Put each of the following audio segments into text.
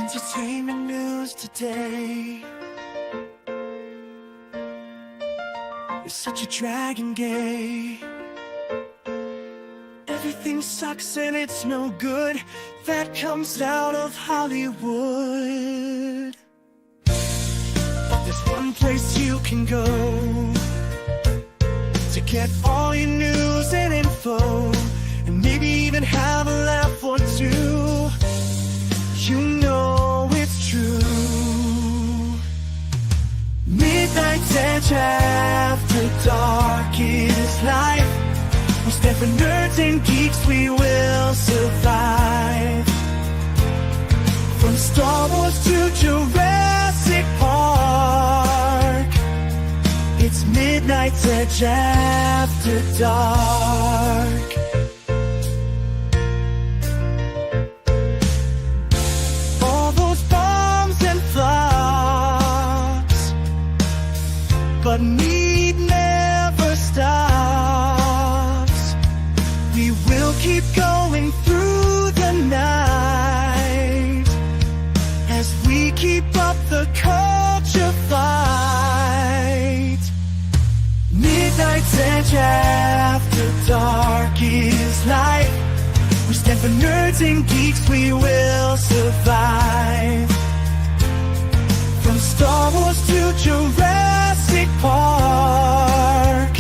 Entertainment news today. You're such a dragon gay. Everything sucks and it's no good. That comes out of Hollywood. But there's one place you can go to get all your news and info, and maybe even have a laugh or two. You know it's true. Midnight Edge after dark is life. We stand for nerds and geeks, we will survive. From Star Wars to Jurassic Park, it's Midnight Edge after dark. All those bombs and flops, but MEAD never stops. We will keep going through the night as we keep up the culture fight. Midnight Edge after dark is life. We stand for nerds and geeks, we will survive. From Star Wars to Jurassic Park,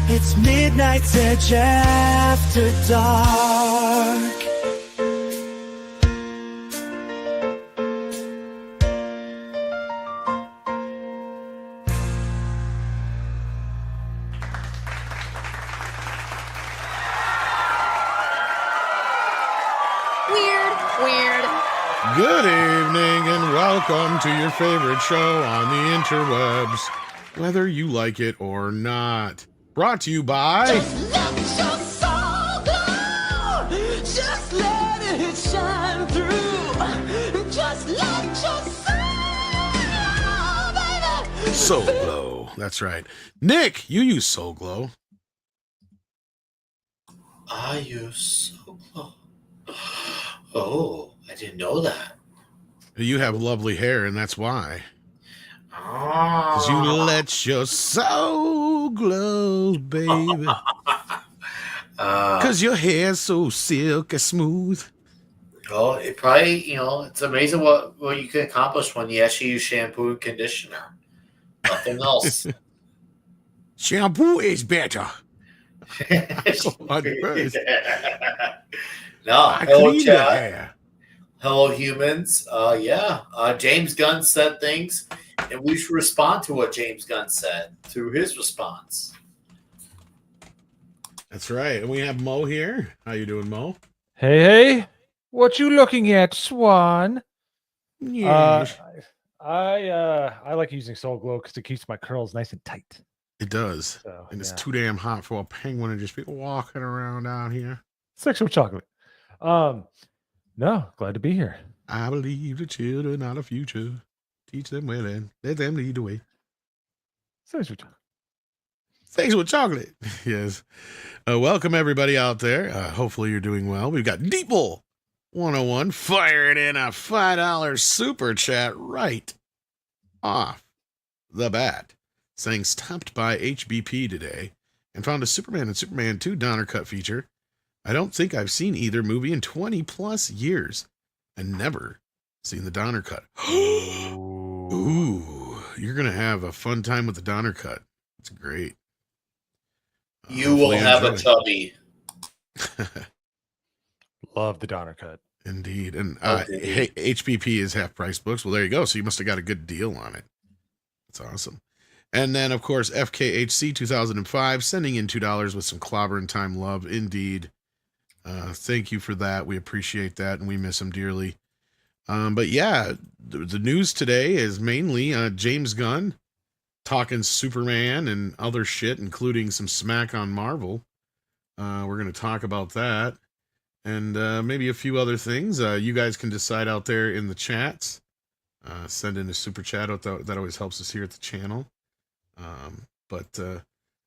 it's Midnight Edge after dark. Weird. Good evening and welcome to your favorite show on the interwebs, whether you like it or not. Brought to you by... Just let your soul glow. Just let it shine through. Just let your soul, baby. Soul Glow. That's right. Nick, you use Soul Glow. I use Soul Glow. Oh, I didn't know that. You have lovely hair, and that's why. 'Cause you let your soul glow, baby. 'Cause your hair's so silky smooth. Oh, it probably, it's amazing what you can accomplish when you actually use shampoo and conditioner. Nothing else. Shampoo is better. No, I hello, clean the chat. hair. Hello, humans. James Gunn said things, and we should respond to what James Gunn said through his response. That's right. And we have Mo here. How you doing, Mo? Hey, what you looking at, Swan? Yes. I like using Soul Glow because it keeps my curls nice and tight. It does. So, And it's yeah. too damn hot for a penguin to just be walking around down here. Sexual chocolate. No, glad to be here. I believe the children are the future. Teach them well and let them lead the way. Sexual chocolate. Sexual chocolate. Yes. Welcome everybody out there. Hopefully you're doing well. We've got Deeple 101 firing in a $5 super chat right off the bat, saying stopped by HBP today and found a Superman and Superman 2 Donner Cut feature. I don't think I've seen either movie in 20 plus years and never seen the Donner Cut. Ooh, you're going to have a fun time with the Donner Cut. It's great. You will have a tubby. Love the Donner Cut. Indeed. And Okay. HBP is half price books. Well, there you go. So you must have got a good deal on it. That's awesome. And then, of course, FKHC 2005 sending in $2 with some clobbering time love. Indeed. Thank you for that. We appreciate that, and we miss him dearly. But yeah, the news today is mainly James Gunn talking Superman and other shit, including some smack on Marvel. We're going to talk about that, and maybe a few other things. You guys can decide out there in the chats. Send in a super chat. That always helps us here at the channel.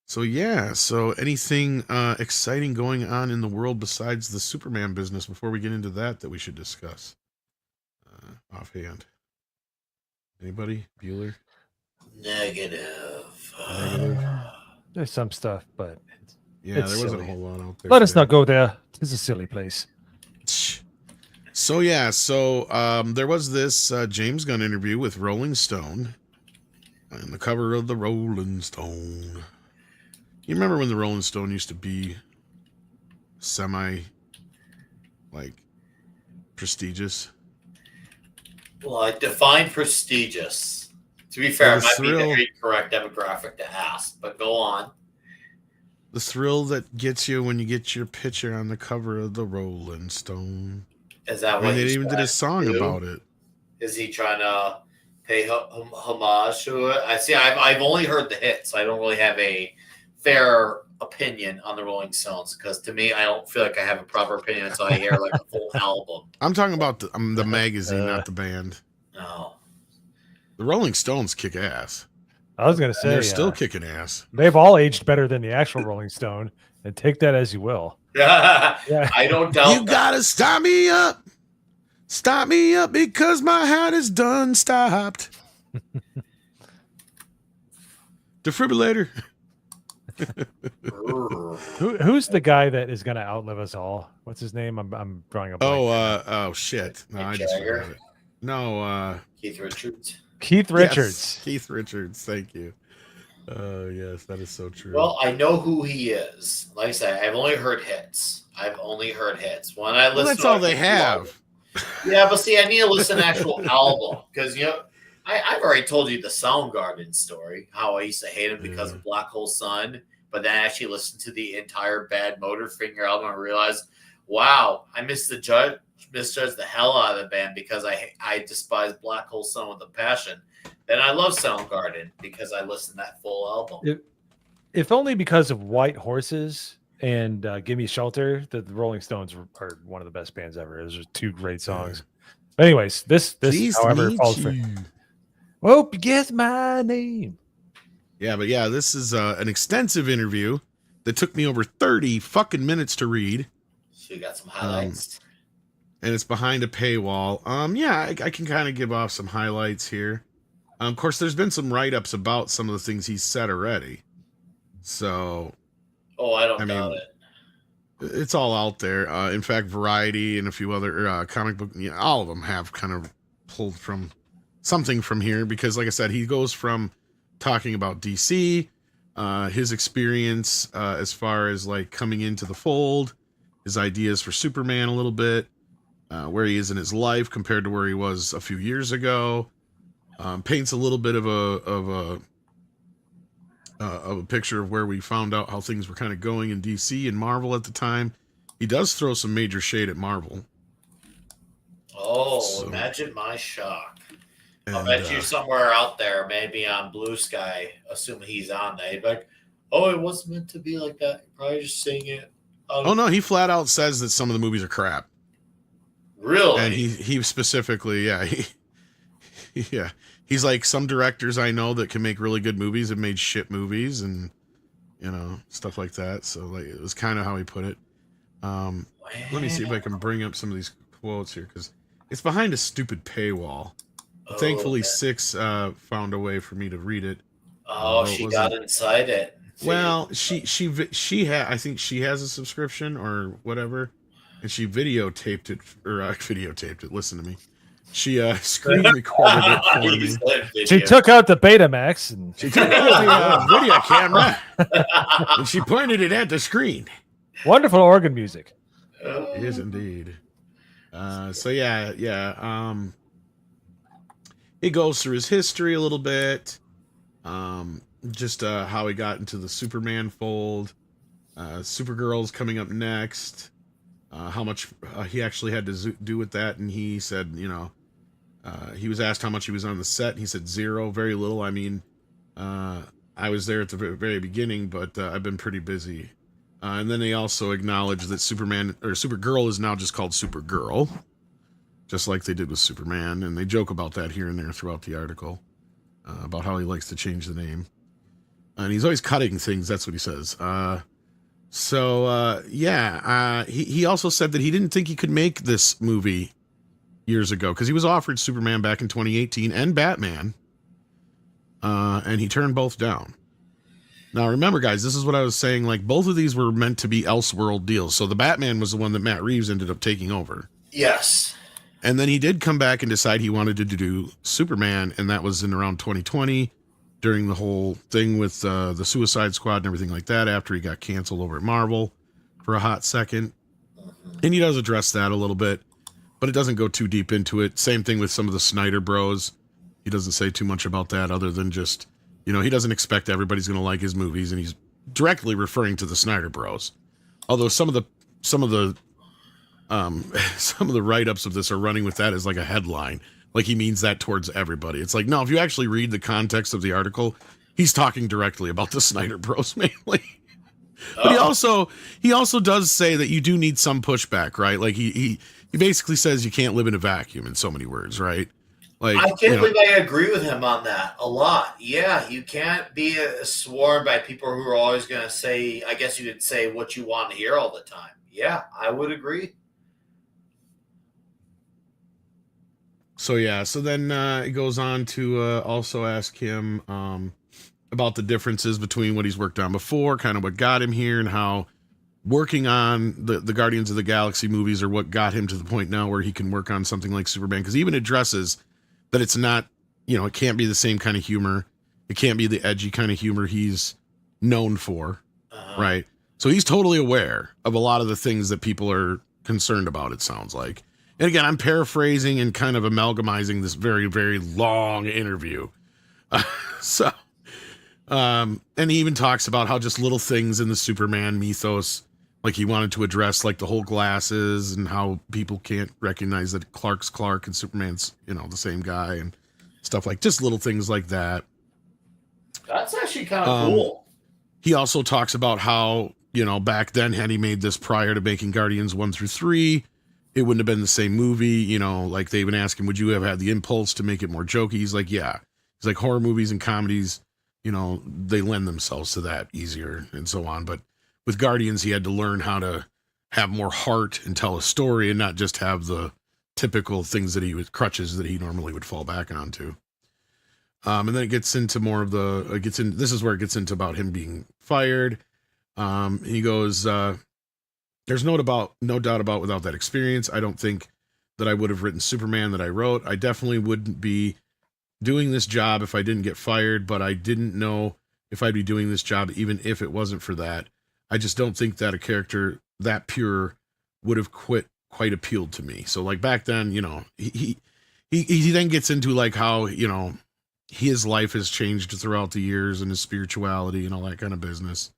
So yeah, so anything exciting going on in the world besides the Superman business before we get into that we should discuss? offhand? Anybody? Bueller? Negative. Negative? There's some stuff, but Yeah, it's there wasn't a silly. whole lot out there. Let us today. not go there. It's a silly place. So there was this James Gunn interview with Rolling Stone on the cover of the Rolling Stone. You remember when the Rolling Stone used to be semi like prestigious? Well, I define prestigious. To be fair, Well, it the might be the thrill- very correct demographic to ask, but go on. The thrill that gets you when you get your picture on the cover of the Rolling Stone. Is that I what mean, they he's even did a trying song to do? about it. Is he trying to pay homage to it? I see. I've only heard the hits. I don't really have a fair opinion on the Rolling Stones because to me, I don't feel like I have a proper opinion until I hear like a full album. I'm talking about the magazine, not the band. No. The Rolling Stones kick ass. I was gonna And say they're still kicking ass. they've all aged better than the actual Rolling Stone, and take that as you will. Yeah, Yeah. I don't doubt You that. gotta stop me up. Stop me up because my heart is done stopped. Defibrillator. Who's the guy that is gonna outlive us all? What's his name? I'm drawing a blank. Oh shit. No, Mick I just Jagger? forgot it. No, Keith Richards. Keith Richards. yes, Keith Richards. Thank you. Yes, that is so true. Well, I know who he is. Like I said, I've only heard hits. When I listen, Well, that's to all a they few have. albums- Yeah, but see, I need to listen to an actual album because I've already told you the Soundgarden story. How I used to hate him because of Black Hole Sun, but then I actually listened to the entire Bad Motorfinger album and realized, wow, I misjudged the hell out of the band because I despise Black Hole Sun with a passion. Then I love Soundgarden because I listened to that full album. If only because of White Horses and Give Me Shelter, that the Rolling Stones are one of the best bands ever. Those are two great songs. But anyways, this Please however meet falls for. you. Hope you guess my name. Yeah, but yeah, this is an extensive interview that took me over 30 fucking minutes to read. So you got some highlights. And it's behind a paywall. Yeah, I can kind of give off some highlights here. Of course, there's been some write-ups about some of the things he said already. So, I don't I doubt mean, it. it's all out there. In fact, Variety and a few other comic book, all of them have kind of pulled from something from here because, like I said, he goes from talking about DC, his experience as far as like coming into the fold, his ideas for Superman a little bit, where he is in his life compared to where he was a few years ago. Paints a little bit of a picture of where we found out how things were kind of going in DC and Marvel at the time. He does throw some major shade at Marvel. So- Imagine my shock. I'll And, bet you somewhere out there, maybe on Blue Sky, assuming he's on there, he'd be like, oh, it wasn't meant to be like that. You're probably just saying it. oh no, he flat out says that some of the movies are crap. Really? And he specifically, yeah, he's like, some directors I know that can make really good movies have made shit movies and stuff like that. So like, it was kind of how he put it. Let me see if I can bring up some of these quotes here because it's behind a stupid paywall. Thankfully, okay. Six found a way for me to read it. She got inside it. Well, she had, I think she has a subscription or whatever, and she videotaped it. Listen to me. She screen recorded it for me. She took out the Betamax and She took out the video camera and she pointed it at the screen. wonderful organ music. It is indeed. So yeah. He goes through his history a little bit. Just how he got into the Superman fold. Supergirl's coming up next. How much he actually had to do with that, and he said, he was asked how much he was on the set, and he said 0, very little. I mean, I was there at the very beginning, but I've been pretty busy. And then they also acknowledged that Supergirl is now just called Supergirl, just like they did with Superman, and they joke about that here and there throughout the article, about how he likes to change the name. And he's always cutting things, that's what he says. He also said that he didn't think he could make this movie years ago because he was offered Superman back in 2018 and Batman, and he turned both down. Now, remember, guys, this is what I was saying. Like, both of these were meant to be Elseworld deals. So the Batman was the one that Matt Reeves ended up taking over. Yes. And then he did come back and decide he wanted to do Superman, and that was in around 2020 during the whole thing with the Suicide Squad and everything like that after he got canceled over at Marvel for a hot second. And he does address that a little bit, but it doesn't go too deep into it. Same thing with some of the Snyder Bros. He doesn't say too much about that other than just, you know, he doesn't expect everybody's going to like his movies, and he's directly referring to the Snyder Bros. Although some of the write-ups of this are running with that as like a headline, like he means that towards everybody. It's like, no, if you actually read the context of the article, he's talking directly about the Snyder Bros mainly. But he also does say that you do need some pushback, right? Like he basically says you can't live in a vacuum in so many words, right? Like, I can't believe I agree with him on that a lot. Yeah, you can't be sworn by people who are always going to say, I guess you could say what you want to hear all the time. Yeah, I would agree. So then it goes on to also ask him about the differences between what he's worked on before, kind of what got him here, and how working on the Guardians of the Galaxy movies are what got him to the point now where he can work on something like Superman, because he even addresses that it's not, you know, it can't be the same kind of humor. It can't be the edgy kind of humor he's known for, right? So he's totally aware of a lot of the things that people are concerned about, it sounds like. And again, I'm paraphrasing and kind of amalgamizing this very, very long interview. And he even talks about how just little things in the Superman mythos, like he wanted to address like the whole glasses and how people can't recognize that Clark's Clark and Superman's, you know, the same guy and stuff, like just little things like that. That's actually kind of cool. He also talks about how, you know, back then, had he made this prior to making Guardians 1 through 3, it wouldn't have been the same movie. You know, like they even ask him, would you have had the impulse to make it more jokey? He's like, yeah. He's like, horror movies and comedies, you know, they lend themselves to that easier and so on. But with Guardians, he had to learn how to have more heart and tell a story and not just have the typical things that he would, crutches that he normally would fall back onto. And then it gets into more of this is where it gets into about him being fired. He goes, there's no doubt about without that experience, I don't think that I would have written Superman that I wrote. I definitely wouldn't be doing this job if I didn't get fired, but I didn't know if I'd be doing this job even if it wasn't for that. I just don't think that a character that pure would have quite appealed to me. So like back then, you know, he then gets into like how, you know, his life has changed throughout the years and his spirituality and all that kind of business.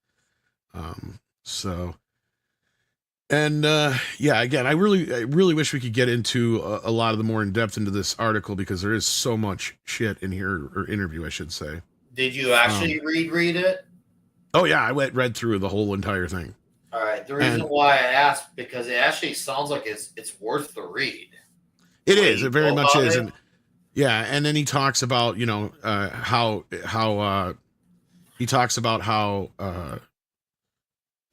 Yeah, again, I really wish we could get into a lot of the more in depth into this article, because there is so much shit in here, or interview, I should say. Did you actually read it? Oh yeah, I read through the whole entire thing. All right. The reason why I asked, because it actually sounds like it's worth the read. It is. It very much is. And yeah, and then he talks about, you know, how he talks about how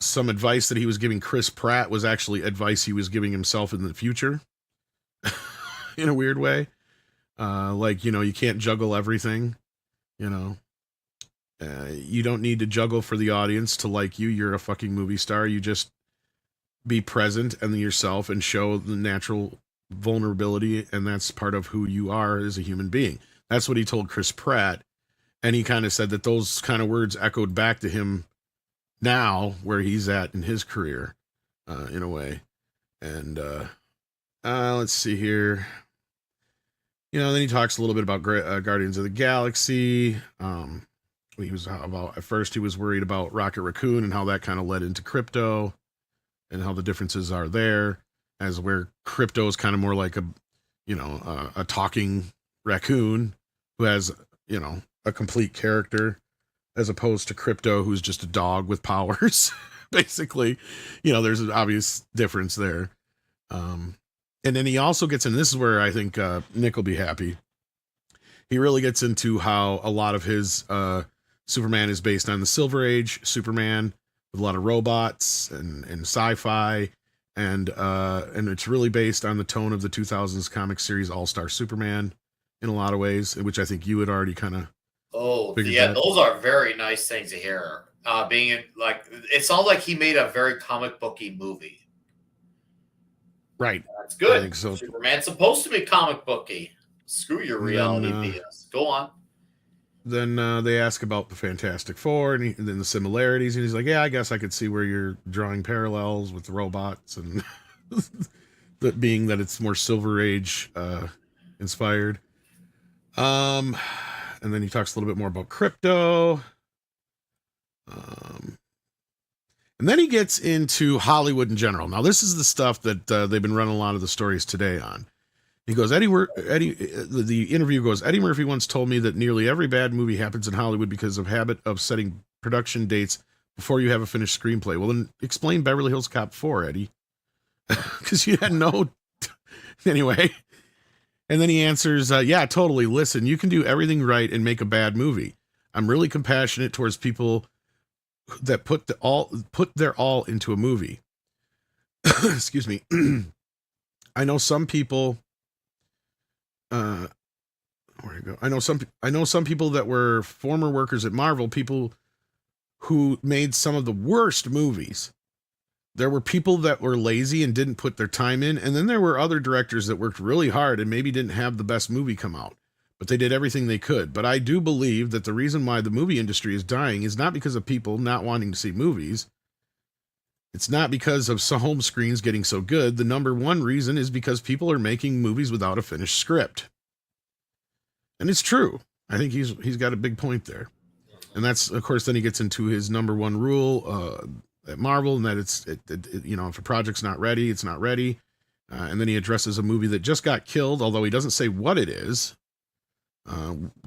some advice that he was giving Chris Pratt was actually advice he was giving himself in the future in a weird way. Like, you know, you can't juggle everything, you know. You don't need to juggle for the audience to like you. You're a fucking movie star. You just be present and yourself and show the natural vulnerability, and that's part of who you are as a human being. That's what he told Chris Pratt, and he kind of said that those kind of words echoed back to him now where he's at in his career, in a way. And let's see here. You know, then he talks a little bit about Guardians of the Galaxy. At first he was worried about Rocket Raccoon and how that kind of led into Crypto and how the differences are there, as where Crypto is kind of more like a talking raccoon who has, you know, a complete character, as opposed to Crypto, who's just a dog with powers, basically. You know, there's an obvious difference there. And then he also gets in, this is where I think Nick will be happy. He really gets into how a lot of his Superman is based on the Silver Age Superman, with a lot of robots and sci-fi, and it's really based on the tone of the 2000s comic series All-Star Superman in a lot of ways, which I think you had already kind of figured that. Those are very nice things to hear. It sounds like he made a very comic booky movie. Right. That's good. I think so. Superman's supposed to be comic booky. Screw your reality BS. Go on. Then they ask about the Fantastic Four and then the similarities, and he's like, "Yeah, I guess I could see where you're drawing parallels with the robots, and that being that it's more Silver Age inspired." And then he talks a little bit more about crypto. And then he gets into Hollywood in general. Now, this is the stuff that they've been running a lot of the stories today on. He goes, the interview goes, Eddie Murphy once told me that nearly every bad movie happens in Hollywood because of habit of setting production dates before you have a finished screenplay. Well, then explain Beverly Hills Cop 4, Eddie. Because you had no... Anyway. And then he answers, yeah, totally. Listen, you can do everything right and make a bad movie. I'm really compassionate towards people that put their all into a movie. Excuse me. I know some people... where to go? I know some people that were former workers at Marvel, people who made some of the worst movies. There were people that were lazy and didn't put their time in, and then there were other directors that worked really hard and maybe didn't have the best movie come out, but they did everything they could. But I do believe that the reason why the movie industry is dying is not because of people not wanting to see movies. It's not because of home screens getting so good. The number one reason is because people are making movies without a finished script. And it's true. I think he's got a big point there. And that's, of course, then he gets into his number one rule at Marvel, and that if a project's not ready, it's not ready. And then he addresses a movie that just got killed, although he doesn't say what it is.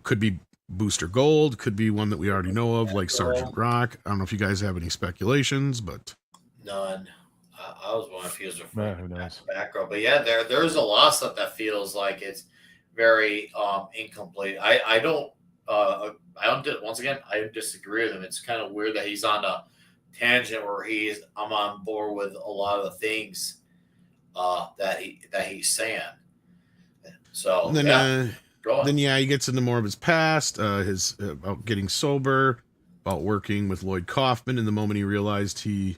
Could be Booster Gold, could be one that we already know of, like Sergeant Rock. I don't know if you guys have any speculations, but... None. I was wondering if he was Man, who knows? background, but yeah, there's a lot of stuff that feels like it's very incomplete. I don't once again, I disagree with him. It's kind of weird that he's on a tangent where I'm on board with a lot of the things that he's saying. So then, go on. Then he gets into more of his past, his about getting sober, about working with Lloyd Kaufman, and the moment he realized he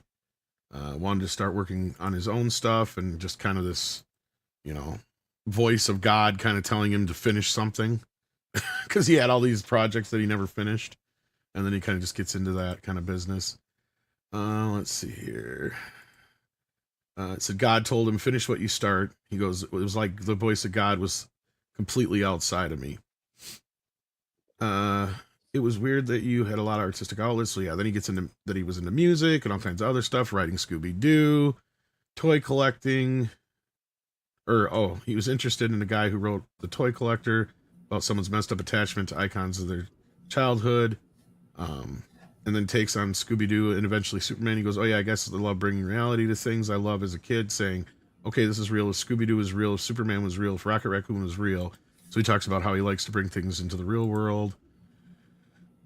wanted to start working on his own stuff, and just kind of this, voice of God kind of telling him to finish something because he had all these projects that he never finished. And then he kind of just gets into that kind of business. Let's see here. It said God told him, finish what you start. He goes, it was like the voice of God was completely outside of me. It was weird that you had a lot of artistic outlets. So yeah, then he gets into that he was into music and all kinds of other stuff, writing Scooby-Doo, toy collecting. He was interested in a guy who wrote The Toy Collector about someone's messed up attachment to icons of their childhood. And then takes on Scooby-Doo and eventually Superman. He goes, oh yeah, I guess I love bringing reality to things I love as a kid, saying, okay, this is real. If Scooby-Doo was real, if Superman was real, if Rocket Raccoon was real. So he talks about how he likes to bring things into the real world.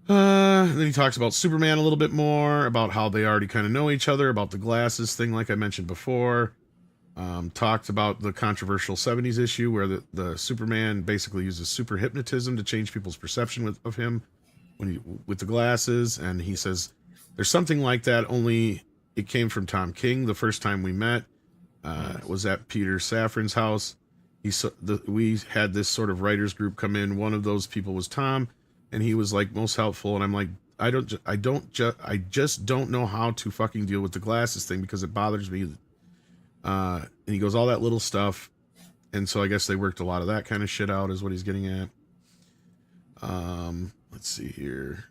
And then he talks about Superman a little bit more, about how they already kind of know each other, about the glasses thing, like I mentioned before. Talked about the controversial 70s issue where the Superman basically uses super hypnotism to change people's perception of him with the glasses. And he says there's something like that, only it came from Tom King. The first time we met was at Peter Safran's house. We had this sort of writers group come in. One of those people was Tom, and he was like most helpful. And I'm like, I just don't know how to fucking deal with the glasses thing because it bothers me. And he goes, all that little stuff. And so I guess they worked a lot of that kind of shit out is what he's getting at. Let's see here.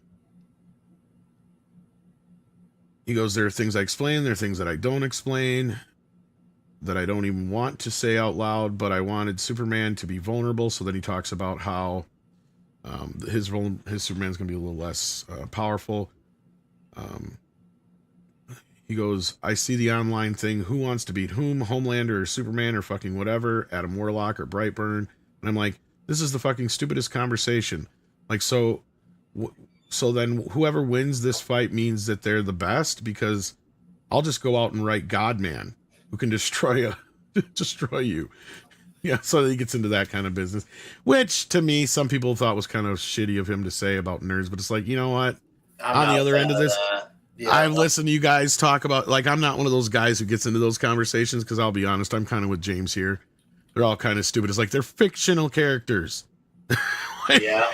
He goes, there are things I explain. There are things that I don't explain, that I don't even want to say out loud, but I wanted Superman to be vulnerable. So then he talks about how his Superman's going to be a little less powerful. He goes, I see the online thing. Who wants to beat whom? Homelander or Superman or fucking whatever? Adam Warlock or Brightburn? And I'm like, this is the fucking stupidest conversation. Like, so then whoever wins this fight means that they're the best, because I'll just go out and write God-Man, who can destroy destroy you. Yeah, so he gets into that kind of business, which to me, some people thought was kind of shitty of him to say about nerds, but it's like, you know what? I'm On not the a other fan end of this, that. Yeah, I've listened to you guys talk about, like, I'm not one of those guys who gets into those conversations because I'll be honest, I'm kind of with James here. They're all kind of stupid. It's like they're fictional characters. yeah.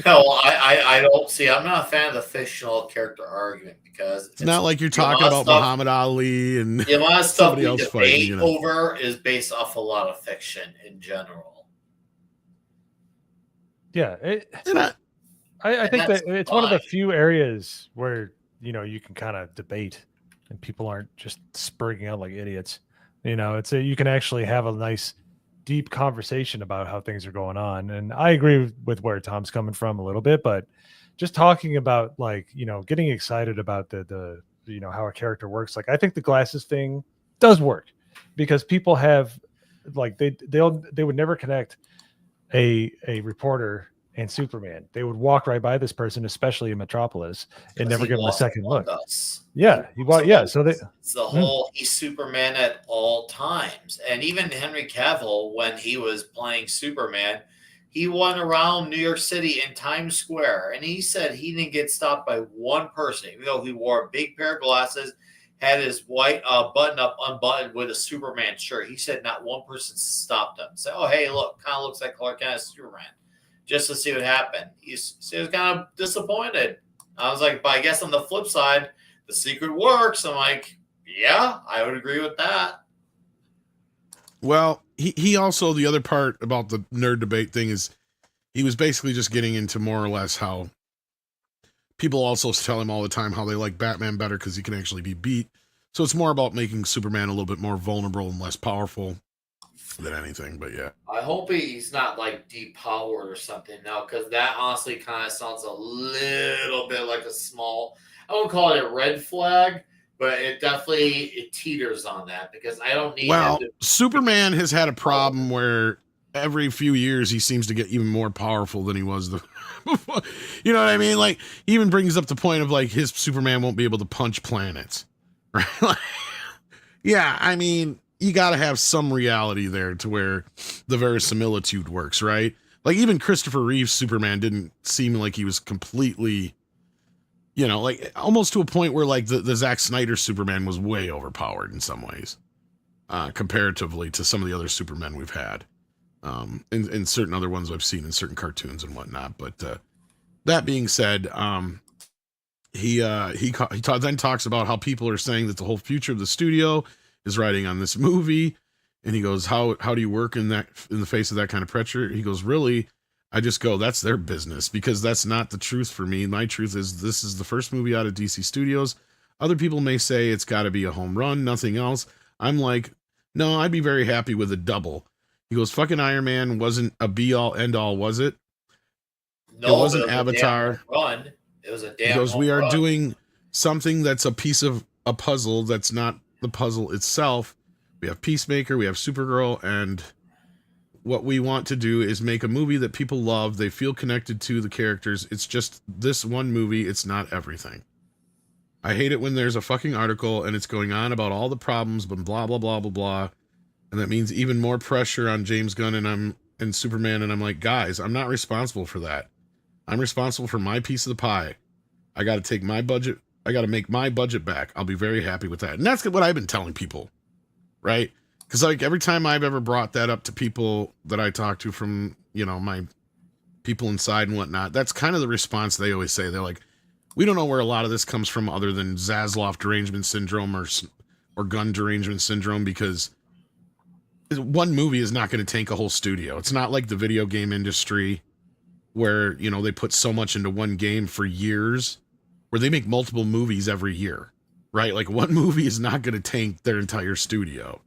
No, I don't see. I'm not a fan of the fictional character argument because It's not like you're the amount talking of about stuff- Muhammad Ali and The amount of stuff somebody we else debate fighting, you know. over is based off a lot of fiction in general. Yeah, And I think that's that it's one of the fine. few areas where you can kind of debate and people aren't just spurring out like idiots. It's you can actually have a nice deep conversation about how things are going on. And I agree with where Tom's coming from a little bit, but just talking about like, getting excited about the how a character works. Like I think the glasses thing does work because people have like they would never connect a reporter and Superman. They would walk right by this person, especially in Metropolis, and never He give him a walks second among look. us. Yeah, So they It's the whole he's Superman at all times. And even Henry Cavill, when he was playing Superman, he went around New York City in Times Square, and he said he didn't get stopped by one person, even though he wore a big pair of glasses, had his white button up unbuttoned with a Superman shirt. He said not one person stopped him. Said, "Oh, hey, look, kind of looks like Clark Kent as Superman," just to see what happened. He was kind of disappointed. I was like, but I guess on the flip side, the secret works. I'm like, yeah, I would agree with that. well, he also, the other part about the nerd debate thing is he was basically just getting into more or less how people also tell him all the time how they like Batman better because he can actually be beat. So it's more about making Superman a little bit more vulnerable and less powerful than anything. But yeah. I hope he's not like depowered or something now, because that honestly kind of sounds a little bit like a small, I won't call it a red flag, but it teeters on that because I don't need Well, him to. Superman has had a problem where every few years he seems to get even more powerful than he was before. You know what I mean? Like, he even brings up the point of like his Superman won't be able to punch planets, right? Like, yeah, I mean, you got to have some reality there to where the verisimilitude works, right? Like, even Christopher Reeve's Superman didn't seem like he was completely, like almost to a point where like the Zack Snyder Superman was way overpowered in some ways, comparatively to some of the other Supermen we've had. And certain other ones I've seen in certain cartoons and whatnot. But that being said, he then talks about how people are saying that the whole future of the studio is riding on this movie, and he goes, "How do you work in the face of that kind of pressure?" He goes, "Really, I just go, that's their business, because that's not the truth for me. My truth is this is the first movie out of DC Studios. Other people may say it's got to be a home run, nothing else. I'm like, no, I'd be very happy with a double." He goes, "Fucking Iron Man wasn't a be-all, end-all, was it? No, It wasn't a damn Avatar." run. It was a damn. He goes, "We are run. doing something that's a piece of a puzzle that's not the puzzle itself. We have Peacemaker, we have Supergirl, and what we want to do is make a movie that people love. They feel connected to the characters. It's just this one movie. It's not everything. I hate it when there's a fucking article and it's going on about all the problems, but blah, blah, blah, blah, blah. And that means even more pressure on James Gunn and Superman. And I'm like, guys, I'm not responsible for that. I'm responsible for my piece of the pie. I got to take my budget. I got to make my budget back. I'll be very happy with that." And that's what I've been telling people, right? Because like every time I've ever brought that up to people that I talk to from, my people inside and whatnot, that's kind of the response they always say. They're like, "We don't know where a lot of this comes from other than Zaslav derangement syndrome or Gunn derangement syndrome, because one movie is not going to tank a whole studio. It's not like the video game industry where, they put so much into one game for years, where they make multiple movies every year, right? Like one movie is not going to tank their entire studio.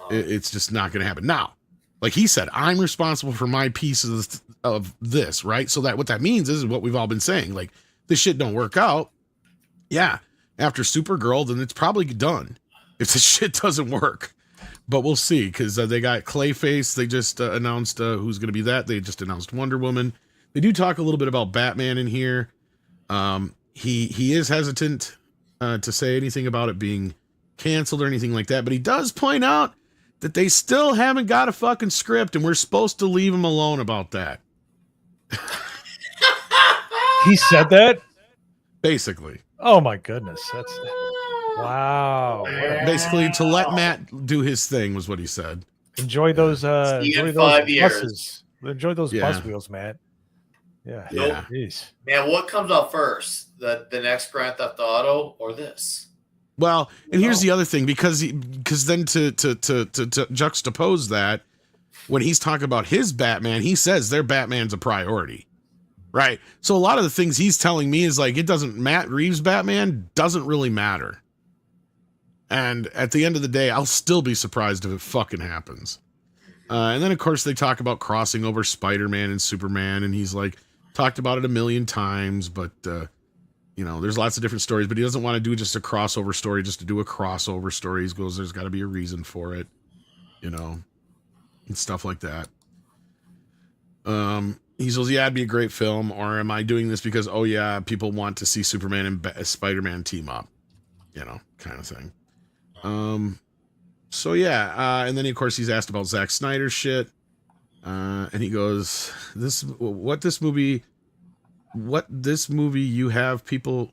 It's just not going to happen. Now, like he said, I'm responsible for my piece of this, right? So that what that means is what we've all been saying. Like, this shit don't work out. Yeah, after Supergirl, then it's probably done if this shit doesn't work. But we'll see, because they got Clayface. They just announced who's going to be that. They just announced Wonder Woman. They do talk a little bit about Batman in here. He is hesitant to say anything about it being canceled or anything like that, but he does point out that they still haven't got a fucking script, and we're supposed to leave him alone about that. He said that? Basically. Oh my goodness. That's wow. Basically, to let Matt do his thing was what he said. Enjoy those See you enjoy in those 5 years. buses. Enjoy those Yeah. bus wheels, Matt. Yeah. Yeah. Jeez. Man, what comes out first? The next Grand Theft Auto or this? Well, and here's the other thing, because then to juxtapose that, when he's talking about his Batman, he says their Batman's a priority, right? So a lot of the things he's telling me is like, it doesn't, Matt Reeves' Batman doesn't really matter. And at the end of the day, I'll still be surprised if it fucking happens. And then of course they talk about crossing over Spider-Man and Superman, and he's like, talked about it a million times, but you know, there's lots of different stories, but he doesn't want to do just a crossover story just to do a crossover story. He goes, there's got to be a reason for it, you know, and stuff like that. He says, yeah, it'd be a great film. Or am I doing this because, oh yeah, people want to see Superman and Spider-Man team up, you know, kind of thing. So yeah. And then of course he's asked about Zack Snyder's shit. And he goes, with this movie you have people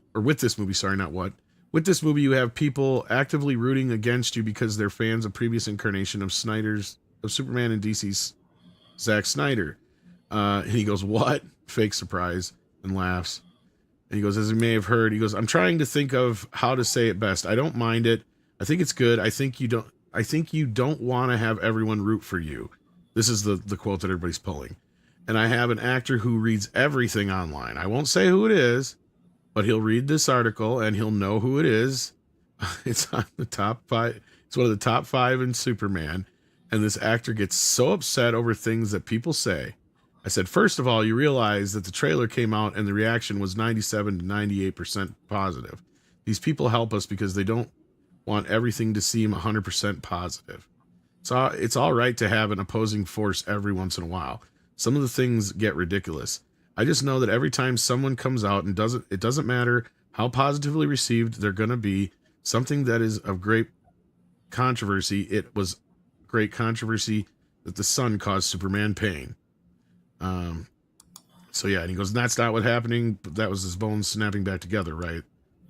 actively rooting against you because they're fans of previous incarnation of Superman and DC's Zack Snyder. And he goes, what? Fake surprise, and laughs. And he goes, as you may have heard, he goes, I'm trying to think of how to say it best. I don't mind it. I think it's good. I think you don't want to have everyone root for you. This is the quote that everybody's pulling. And I have an actor who reads everything online. I won't say who it is, but he'll read this article and he'll know who it is. It's on the top 5. It's one of the top 5 in Superman. And this actor gets so upset over things that people say. I said, first of all, you realize that the trailer came out and the reaction was 97 to 98% positive. These people help us because they don't want everything to seem 100% positive. So it's all right to have an opposing force every once in a while. Some of the things get ridiculous. I just know that every time someone comes out and it doesn't matter how positively received they're going to be, something that is of great controversy. It was great controversy that the sun caused Superman pain. So yeah, and he goes, that's not what happening. But that was his bones snapping back together, right?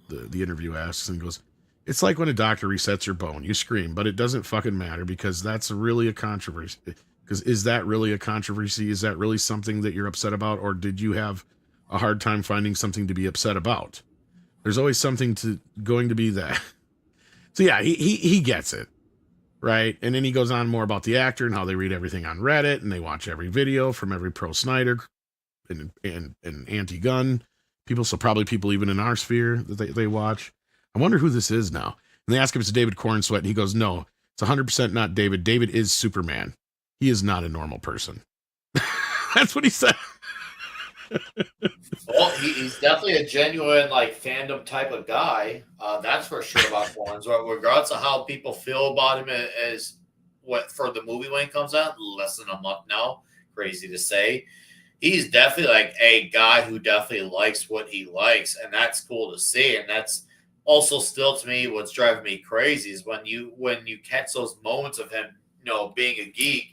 The interview asks, and he goes, it's like when a doctor resets your bone. You scream, but it doesn't fucking matter because that's really a controversy. Because is that really a controversy? Is that really something that you're upset about? Or did you have a hard time finding something to be upset about? There's always something going to be that. So yeah, he gets it, right? And then he goes on more about the actor and how they read everything on Reddit and they watch every video from every pro Snyder and anti-Gunn people. So probably people even in our sphere that they watch. I wonder who this is now. And they ask him if it's David Cornsweet, and he goes, no, it's 100% not David. David is Superman. He is not a normal person. That's what he said. Well, he's definitely a genuine like fandom type of guy. That's for sure about Cornsweet. Regardless of how people feel about him as what for the movie when it comes out, less than a month now. Crazy to say. He's definitely like a guy who definitely likes what he likes, and that's cool to see. And that's also still to me what's driving me crazy is when you catch those moments of him, you know, being a geek.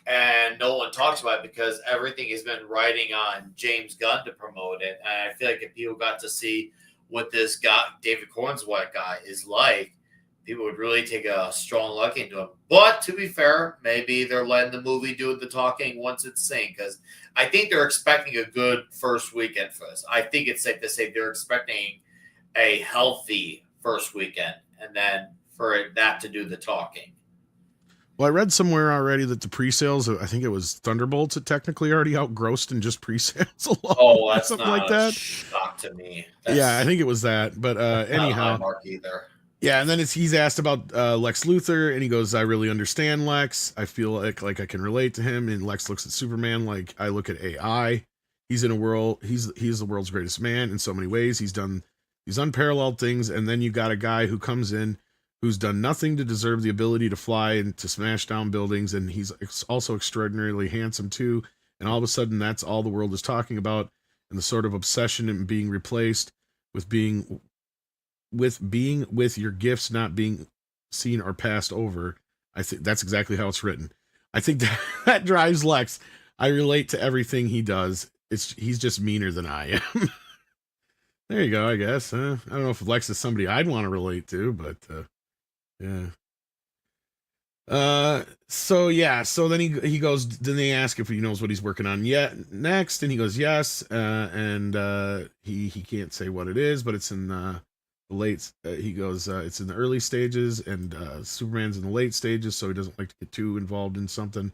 And no one talks about it because everything has been riding on James Gunn to promote it. And I feel like if people got to see what this guy, David Cornsweet guy, is like, people would really take a strong liking to him. But to be fair, maybe they're letting the movie do the talking once it's seen, because I think they're expecting a good first weekend for this. I think it's safe to say they're expecting a healthy first weekend, and then for that to do the talking. Well, I read somewhere already that the pre-sales, I think it was Thunderbolts, it technically already outgrossed in just pre-sales alone. Oh, that's something not like that. Shock to me. Yeah, I think it was that. But anyhow, not mark either. Yeah, and then he's asked about Lex Luthor, and he goes, "I really understand Lex. I feel like I can relate to him." And Lex looks at Superman like I look at AI. He's in a world. He's the world's greatest man in so many ways. He's done these unparalleled things, and then you got a guy who comes in who's done nothing to deserve the ability to fly and to smash down buildings, and he's also extraordinarily handsome too. And all of a sudden, that's all the world is talking about, and the sort of obsession in being replaced with being with your gifts not being seen or passed over. I think that's exactly how it's written. I think that drives Lex. I relate to everything he does. He's just meaner than I am. There you go, I guess. I don't know if Lex is somebody I'd want to relate to, but yeah. So then he goes, then they ask if he knows what he's working on yet next, and he goes yes, and he can't say what it is, but it's in the late, he goes, it's in the early stages, and Superman's in the late stages, so he doesn't like to get too involved in something.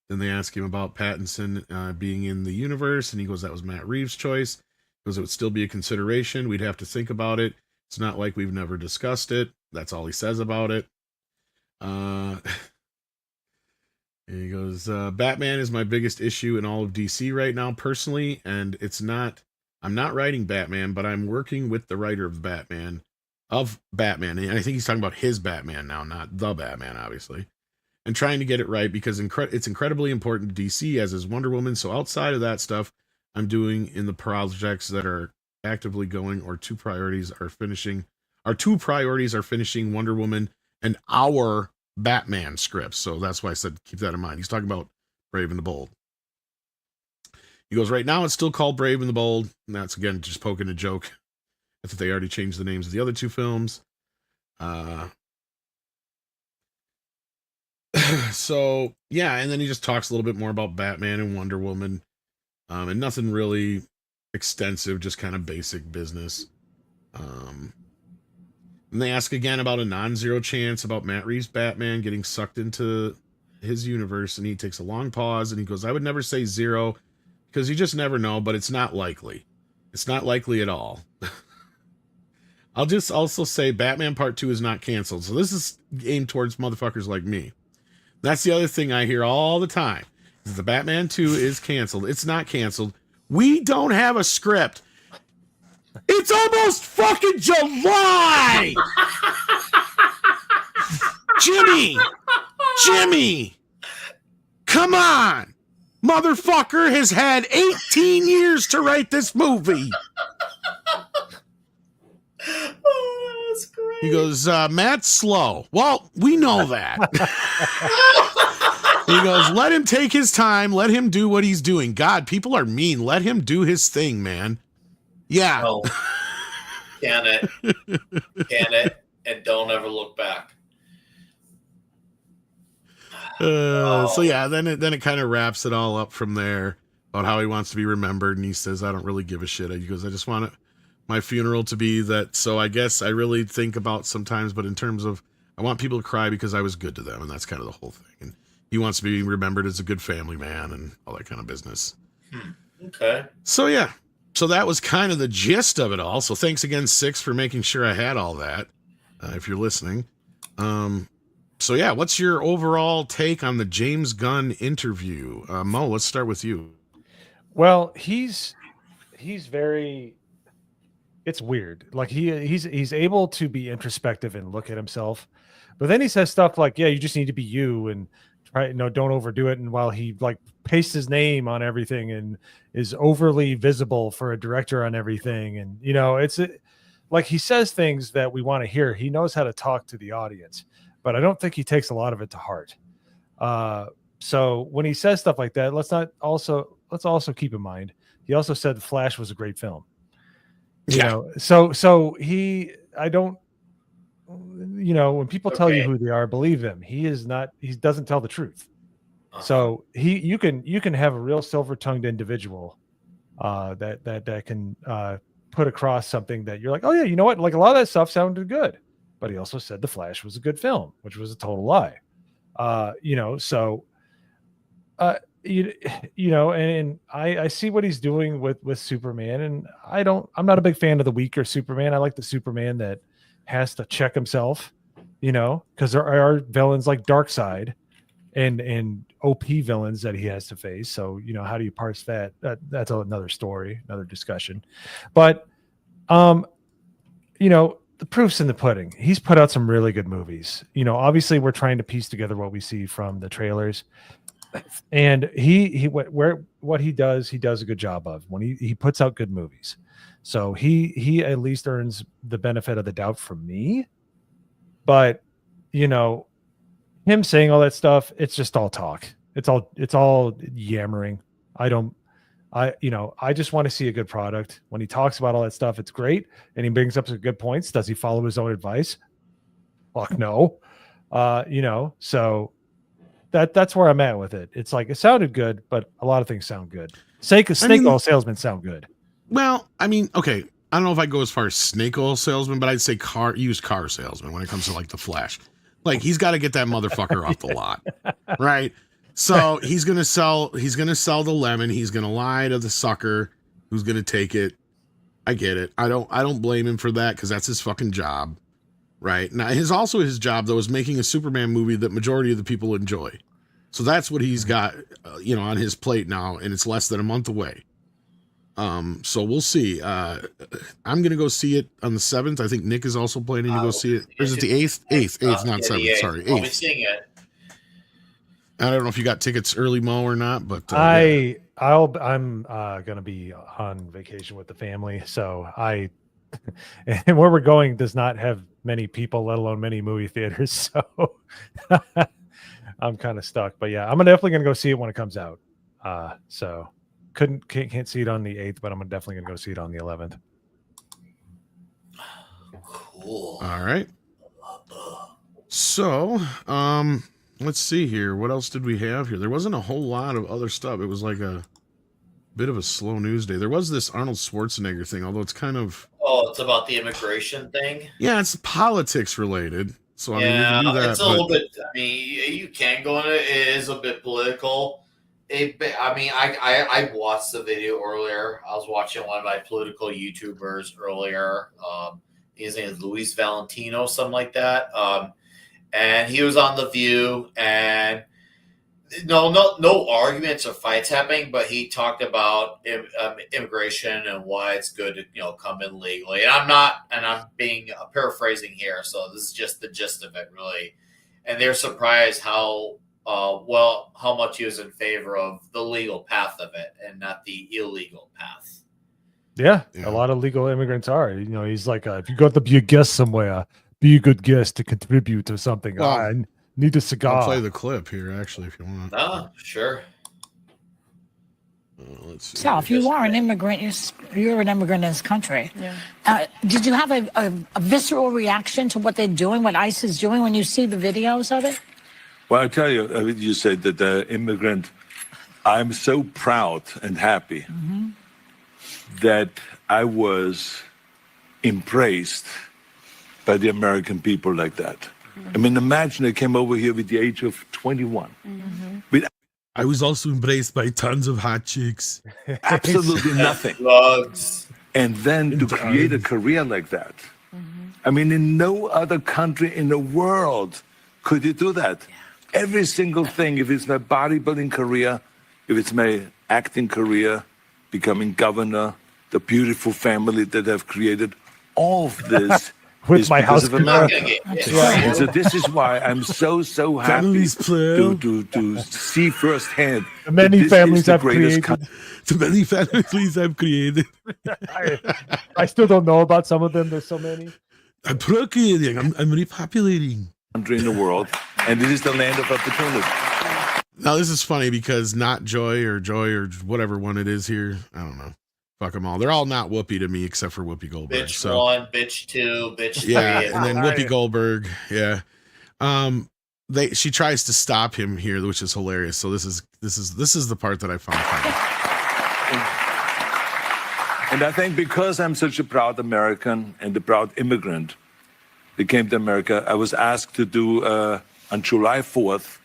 Then they ask him about Pattinson being in the universe, and he goes, that was Matt Reeves' choice. He goes, it would still be a consideration, we'd have to think about it, it's not like we've never discussed it. That's all he says about it. He goes, Batman is my biggest issue in all of DC right now, personally, and I'm not writing Batman, but I'm working with the writer of Batman, and I think he's talking about his Batman now, not the Batman, obviously, and trying to get it right, because it's incredibly important to DC, as is Wonder Woman. So outside of that stuff I'm doing in the projects that are actively going, our two priorities are finishing Wonder Woman and our Batman scripts. So that's why I said keep that in mind. He's talking about Brave and the Bold. He goes, right now it's still called Brave and the Bold, and that's again just poking a joke. I think they already changed the names of the other two films. So yeah, and then he just talks a little bit more about Batman and Wonder Woman, and nothing really extensive, just kind of basic business. And they ask again about a non-zero chance about Matt Reeves' Batman getting sucked into his universe, and he takes a long pause, and he goes, I would never say zero, because you just never know, but it's not likely. It's not likely at all. I'll just also say Batman Part 2 is not canceled, so this is aimed towards motherfuckers like me. That's the other thing I hear all the time, is the Batman 2 is canceled. It's not canceled. We don't have a script. It's almost fucking July! Jimmy! Come on! Motherfucker has had 18 years to write this movie. Oh, that's great. He goes, Matt's slow. Well, we know that. He goes, let him take his time. Let him do what he's doing. God, people are mean. Let him do his thing, man. Yeah. No. Can it, and don't ever look back. So yeah, then it kind of wraps it all up from there about how he wants to be remembered, and he says, I don't really give a shit. He goes, I just want my funeral to be that. So I guess I really think about sometimes, but in terms of, I want people to cry because I was good to them, and that's kind of the whole thing. And he wants to be remembered as a good family man and all that kind of business. Okay. So yeah. So that was kind of the gist of it all. So thanks again, Six, for making sure I had all that, if you're listening. So yeah, what's your overall take on the James Gunn interview? Mo, let's start with you. Well, he's very, it's weird. Like he's able to be introspective and look at himself, but then he says stuff like, yeah, you just need to be you, and try, don't overdo it. And while he like pastes his name on everything and is overly visible for a director on everything, and it's like he says things that we want to hear. He knows how to talk to the audience, but I don't think he takes a lot of it to heart. So when he says stuff like that, let's also keep in mind he also said The Flash was a great film. So I don't, when people tell you who they are, believe them. He doesn't tell the truth. So you can have a real silver-tongued individual that can put across something that you're like, oh yeah, you know what? Like a lot of that stuff sounded good, but he also said The Flash was a good film, which was a total lie. And I see what he's doing with Superman, and I'm not a big fan of the weaker Superman. I like the Superman that has to check himself, because there are villains like Darkseid and OP villains that he has to face. So, how do you parse that? That's another story, another discussion. But, the proof's in the pudding. He's put out some really good movies. Obviously we're trying to piece together what we see from the trailers, and what he does a good job of when he puts out good movies. So he at least earns the benefit of the doubt from me. But you know, him saying all that stuff, it's just all talk. It's all yammering. I just want to see a good product. When he talks about all that stuff, it's great. And he brings up some good points. Does he follow his own advice? Fuck no. So that's where I'm at with it. It's like, it sounded good, but a lot of things sound good. Snake oil salesmen sound good. Well, I mean, okay. I don't know if I go as far as snake oil salesman, but I'd say used car salesman when it comes to like the Flash. Like, he's got to get that motherfucker off the lot, right? So he's gonna sell the lemon. He's gonna lie to the sucker who's gonna take it. I get it. I don't blame him for that because that's his fucking job, right? Now, his job though is making a Superman movie that majority of the people enjoy. So that's what he's got, on his plate now, and it's less than a month away. So we'll see. I'm gonna go see it on the 7th. I think Nick is also planning to go see it. Or is it the 8th? 8th, not 7th. Sorry, 8th. I'll be seeing it. I don't know if you got tickets early, Mo, or not, but I'm gonna be on vacation with the family, so and where we're going does not have many people, let alone many movie theaters. So I'm kind of stuck. But yeah, I'm definitely gonna go see it when it comes out. So can't see it on the 8th, but I'm definitely gonna go see it on the 11th. Cool. All right. So, let's see here. What else did we have here? There wasn't a whole lot of other stuff. It was like a bit of a slow news day. There was this Arnold Schwarzenegger thing, although it's kind of... Oh, it's about the immigration thing? Yeah, it's politics related. So, I mean, we yeah, can do that. It's a little bit... I mean, you can go into it. It is a bit political. I watched the video earlier. I was watching one of my political YouTubers earlier. His name is Luis Valentino, something like that. And he was on The View, and no arguments or fights happening, but he talked about immigration and why it's good to come in legally. And I'm being paraphrasing here, so this is just the gist of it, really. And they're surprised how much he was in favor of the legal path of it and not the illegal path. Yeah, a lot of legal immigrants are. He's like, if you got to be a guest somewhere, be a good guest to contribute to something. Well, I need a cigar. I'll play the clip here, actually, if you want. Oh, sure. Let's see. So, if you are an immigrant, you're an immigrant in this country. Yeah. Did you have a visceral reaction to what they're doing, what ICE is doing, when you see the videos of it? Well, I tell you, you said that the immigrant, I'm so proud and happy that I was embraced by the American people like that. I mean, imagine I came over here with the age of 21. I was also embraced by tons of hot chicks. Absolutely nothing. Drugs. And then to create a career like that. I mean, in no other country in the world could you do that. Every single thing, if it's my bodybuilding career, if it's my acting career, becoming governor, the beautiful family that I've created, all of this with is my because house of America. And so this is why I'm so happy to see firsthand the many families I've created. The many families I've created. I still don't know about some of them. There's so many. I'm procreating. I'm repopulating. Country in the world, and it is the land of opportunity. Now this is funny because not Joy or whatever one it is here. I don't know. Fuck them all. They're all not Whoopi to me except for Whoopi Goldberg. Bitch 1, bitch 2, bitch 3. Yeah, and then Whoopi Goldberg. Yeah. She tries to stop him here, which is hilarious. So this is the part that I found funny. And I think because I'm such a proud American and a proud immigrant that came to America, I was asked to do on July 4th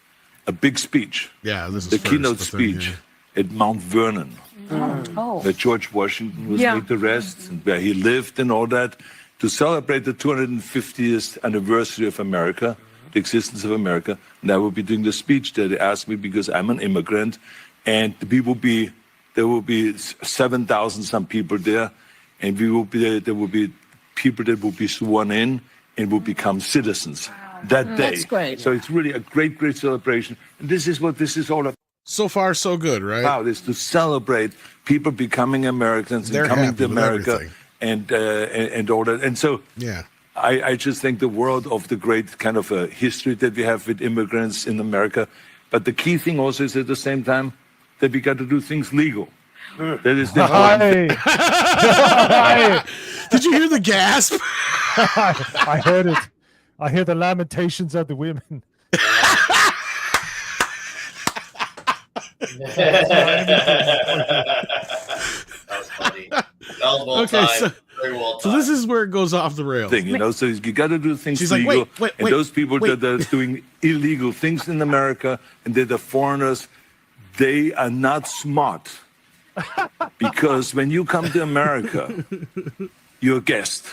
a big speech. Yeah, this is the keynote speech at Mount Vernon, where George Washington was laid to rest, and where he lived and all that, to celebrate the 250th anniversary of America, the existence of America. And I will be doing the speech there. They asked me because I'm an immigrant, and there will be 7,000 some people there, and there will be people that will be sworn in and will become citizens that day. That's great. So it's really a great celebration. And this is what this is all about. So far, so good, right? Wow, is to celebrate people becoming Americans and coming to America and all that. And so I just think the world of the great kind of a history that we have with immigrants in America. But the key thing also is at the same time that we got to do things legal. That is the important thing. Did you hear the gasp? I heard it. I hear the lamentations of the women. That was funny. That was well Okay, timed. Very well So timed. this is where it goes off the rails. thing, you know. So you got to do things She's like, legal. wait, and those people wait. that are doing illegal things in America and they're the foreigners, they are not smart. Because when you come to America, you're a guest,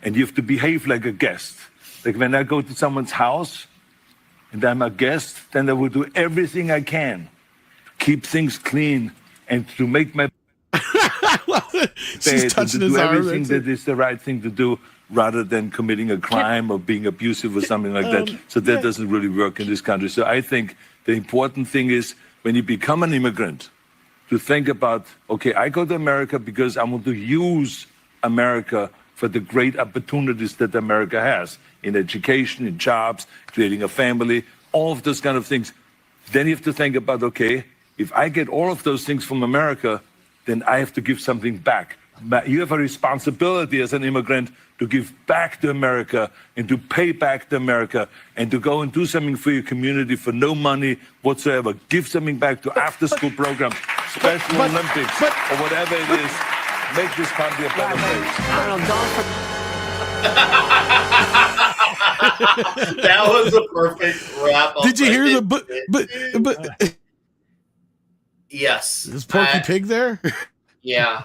and you have to behave like a guest. Like when I go to someone's house and I'm a guest, then I will do everything I can to keep things clean and to make my She's and touching to his do arm. everything That's that is the right thing to do rather than committing a crime or being abusive or something like that. So that doesn't really work in this country. So I think the important thing is when you become an immigrant to think about, okay, I go to America because I want to use America for the great opportunities that America has in education, in jobs, creating a family, all of those kind of things. Then you have to think about, okay, if I get all of those things from America, then I have to give something back. You have a responsibility as an immigrant to give back to America and to pay back to America and to go and do something for your community for no money whatsoever. Give something back to after-school programs, Special Olympics, or whatever it is. Make this country a better place. That was a perfect wrap up. Did you hear but Yes. is Porky Pig there? Yeah,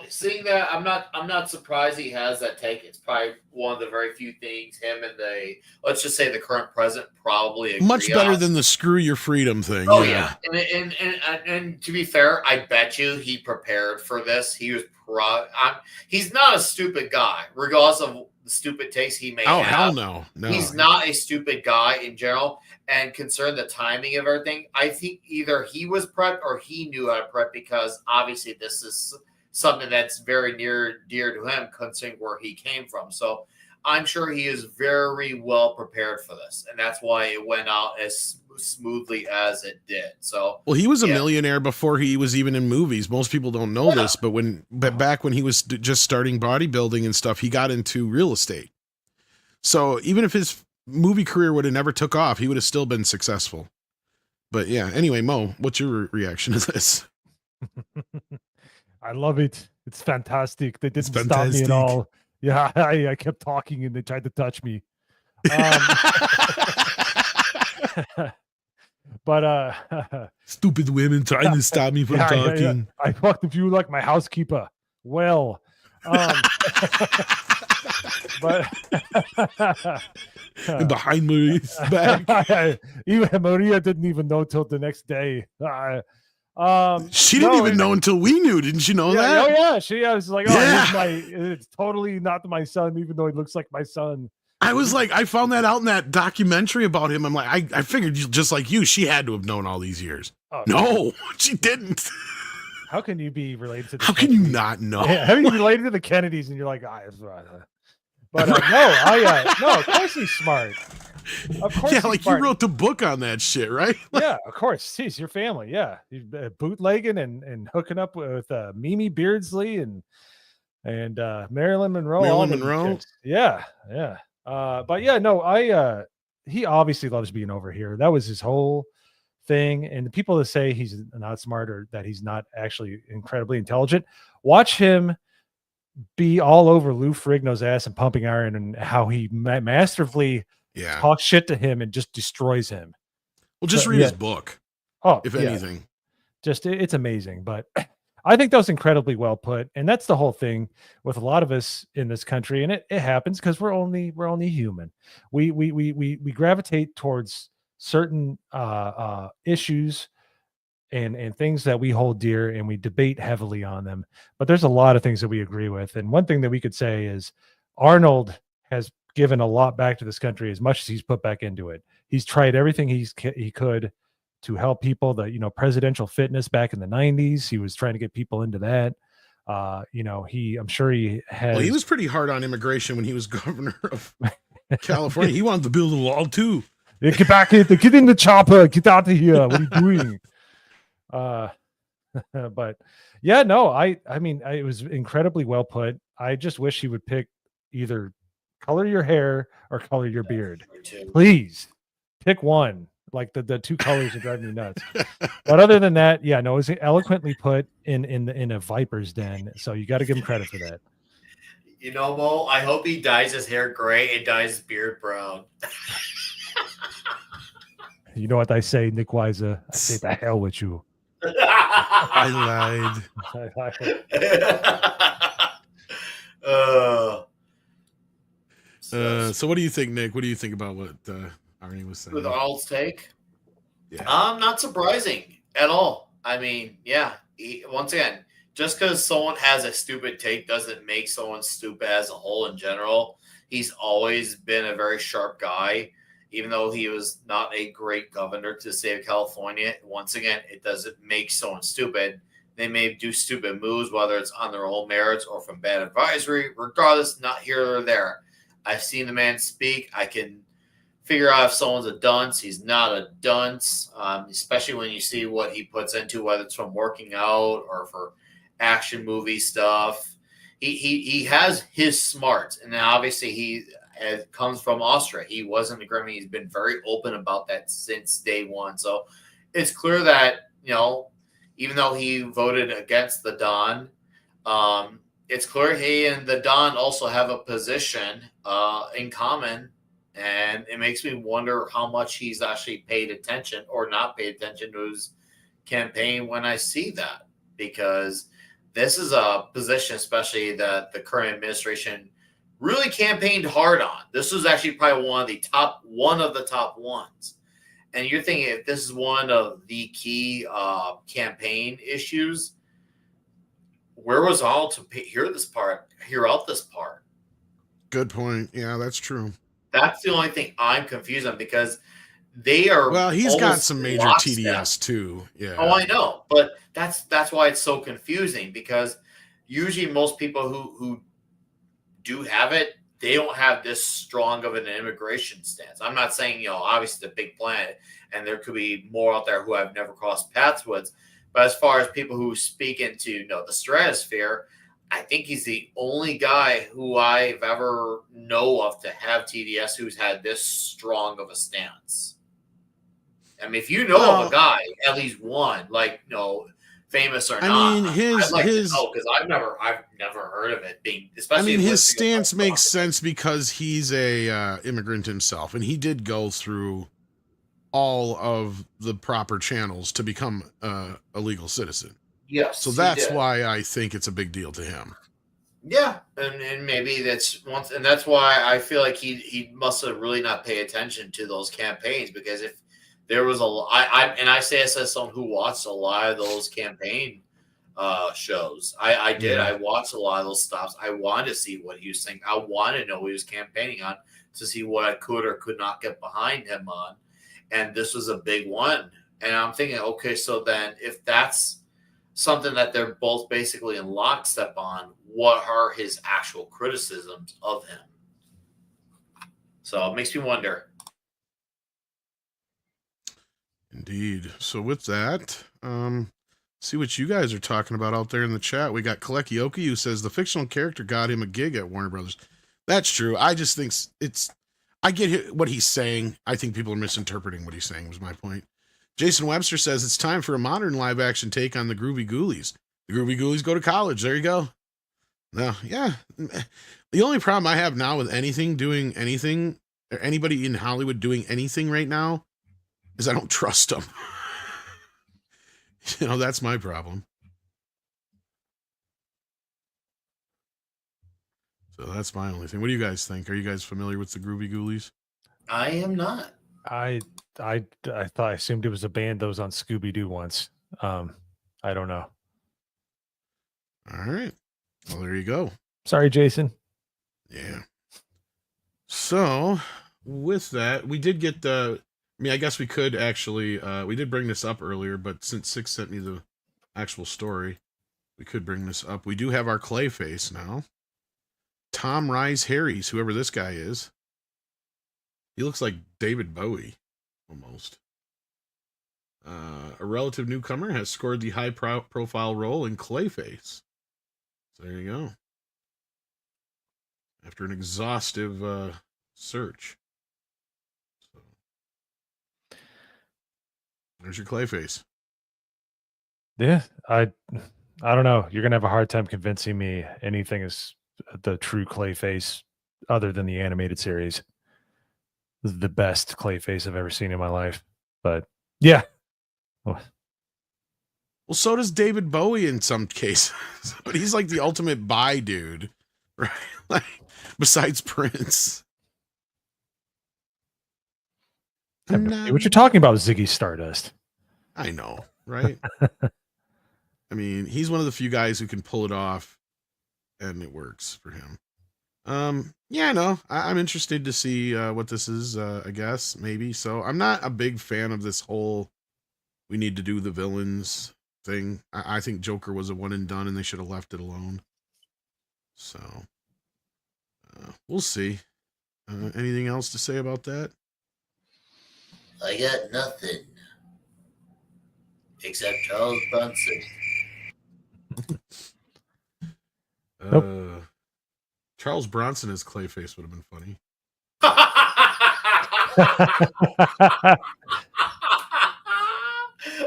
seeing that, I'm not surprised he has that take. It's probably one of the very few things him and let's just say the current president probably agree Much better on. than the screw your freedom thing. Oh yeah, and to be fair, I bet you he prepared for this. He was he's not a stupid guy, regardless of the stupid takes he may Oh have. hell no, no. He's not a stupid guy in general. And concerned the timing of everything, I think either he was prepped or he knew how to prep because obviously this is something that's very dear to him, considering where he came from. So I'm sure he is very well prepared for this, and that's why it went out as smoothly as it did. So Well, he was a millionaire before he was even in movies. Most people don't know this, but back when he was just starting bodybuilding and stuff, he got into real estate. So even if his movie career would have never took off, he would have still been successful. But yeah, anyway, Mo, what's your reaction to this? I love it. It's fantastic. They didn't stop me at all. Yeah, I kept talking and they tried to touch me. But stupid women trying to stop me from talking. I talked to you like my housekeeper. Well, but and behind Maria's back. Even Maria didn't even know till the next day. She didn't even know until we knew. Didn't you know that? Oh yeah, she was like, it's totally not my son, even though he looks like my son. I was like, I found that out in that documentary about him. I'm like, I figured just like you, she had to have known all these years. Oh, no, she didn't. How can you be related to the How Kennedys? can you not know? Yeah, how are you related to the Kennedys and you're like, but no, of course he's smart. Of course, yeah, like smart. You wrote the book on that shit, right? Yeah, of course. Jeez, your family, yeah, bootlegging and hooking up with Mimi Beardsley and Marilyn Monroe. Marilyn Monroe. Yeah. But yeah, no, he obviously loves being over here. That was his whole thing. And the people that say he's not smart or that he's not actually incredibly intelligent, watch him be all over Lou Ferrigno's ass and pumping iron and how he masterfully talks shit to him and just destroys him. Well, just read his book. Oh, if anything. Just it's amazing. But I think that was incredibly well put. And that's the whole thing with a lot of us in this country. And it happens because we're only human. We gravitate towards certain issues and things that we hold dear, and we debate heavily on them. But there's a lot of things that we agree with. And one thing that we could say is Arnold has given a lot back to this country as much as he's put back into it. He's tried everything he could to help people. The presidential fitness back in the 90s, he was trying to get people into that. I'm sure he has. Well, he was pretty hard on immigration when he was governor of California. He wanted to build a wall too. Get back in, get in the chopper, get out of here. What are you doing? But yeah, no, I mean, it was incredibly well put. I just wish he would pick either color your hair or color your beard. Please pick one. Like the two colors that drive me nuts. But other than that, yeah, no, it was eloquently put in a viper's den. So you got to give him credit for that. You know, Mo, I hope he dyes his hair gray and dyes his beard brown. You know what I say, Nick Weiser? I say the hell with you. I lied. So what do you think, Nick? What do you think about what Arnie was saying? With Arnold's take? Yeah. Not surprising at all. I mean, yeah. Once again, just because someone has a stupid take doesn't make someone stupid as a whole in general. He's always been a very sharp guy, even though he was not a great governor to the state of California. Once again, it doesn't make someone stupid. They may do stupid moves, whether it's on their own merits or from bad advisory. Regardless, not here or there. I've seen the man speak. I can figure out if someone's a dunce. He's not a dunce, especially when you see what he puts into, whether it's from working out or for action movie stuff. He has his smarts, and obviously he comes from Austria. He wasn't a Grammy. He's been very open about that since day one. So it's clear that, even though he voted against the Don, it's clear he and the Don also have a position in common. And it makes me wonder how much he's actually paid attention or not paid attention to his campaign when I see that, because this is a position, especially that the current administration really campaigned hard on. This was actually probably one of the top ones. And you're thinking, if this is one of the key campaign issues, where was all to hear out this part? Good point. Yeah, that's true. That's the only thing I'm confused on, because they are. Well, he's got some major TDS too. Yeah. Oh, I know, but that's why it's so confusing, because usually most people who do have it, they don't have this strong of an immigration stance. I'm not saying, obviously the big planet, and there could be more out there who I've never crossed paths with. But as far as people who speak into the stratosphere, I think he's the only guy who I've ever know of to have TDS who's had this strong of a stance. I mean, if you know of a guy, at least one, famous or not, I mean, I'd like to know, because I've never heard of it being. Especially, his stance makes sense because he's a immigrant himself, and he did go through all of the proper channels to become a legal citizen. Yes. So that's why I think it's a big deal to him. Yeah, and maybe that's why I feel like he must have really not paid attention to those campaigns, because if there was I say this as someone who watched a lot of those campaign shows. I did. I watched a lot of those stops. I wanted to see what he was saying. I wanted to know what he was campaigning on, to see what I could or could not get behind him on. And this was a big one. And I'm thinking, okay, so then if that's something that they're both basically in lockstep on, what are his actual criticisms of him? So it makes me wonder. Indeed. So with that, see what you guys are talking about out there in the chat. We got Kalekioki, who says the fictional character got him a gig at Warner Brothers. That's true. I just think I get what he's saying. I think people are misinterpreting what he's saying, was my point. Jason Webster says it's time for a modern live action take on the Groovy Ghoulies. The Groovy Ghoulies go to college. There you go. No, yeah. The only problem I have now with doing anything, or anybody in Hollywood doing anything right now, is I don't trust them. That's my problem. So that's my only thing. What do you guys think? Are you guys familiar with the Groovy Ghoulies? I am not. I assumed it was a band that was on Scooby-Doo once. I don't know. All right. Well, there you go. Sorry, Jason. Yeah. So with that, we did get I guess we could actually, we did bring this up earlier, but since Six sent me the actual story, We could bring this up. We do have our Clayface now. Tom Rise Harries, whoever this guy is. He looks like David Bowie, almost. A relative newcomer has scored the high-profile role in Clayface. So there you go. After an exhaustive search. So, there's your Clayface. Yeah, I don't know. You're gonna have a hard time convincing me anything is the true Clayface other than the animated series. This is the best Clayface I've ever seen in my life. But yeah. Well, so does David Bowie in some cases. But he's like the ultimate bi dude, right? Like, besides Prince. What you're talking about, Ziggy Stardust. I know, right? I mean, he's one of the few guys who can pull it off, and it works for him. Yeah, no, I'm interested to see what this is. I guess maybe. So I'm not a big fan of this whole we need to do the villains thing. I think Joker was a one and done, and they should have left it alone. So we'll see. Anything else to say about that? I got nothing. Except Charles Bronson. Nope. Charles Bronson as Clayface would have been funny.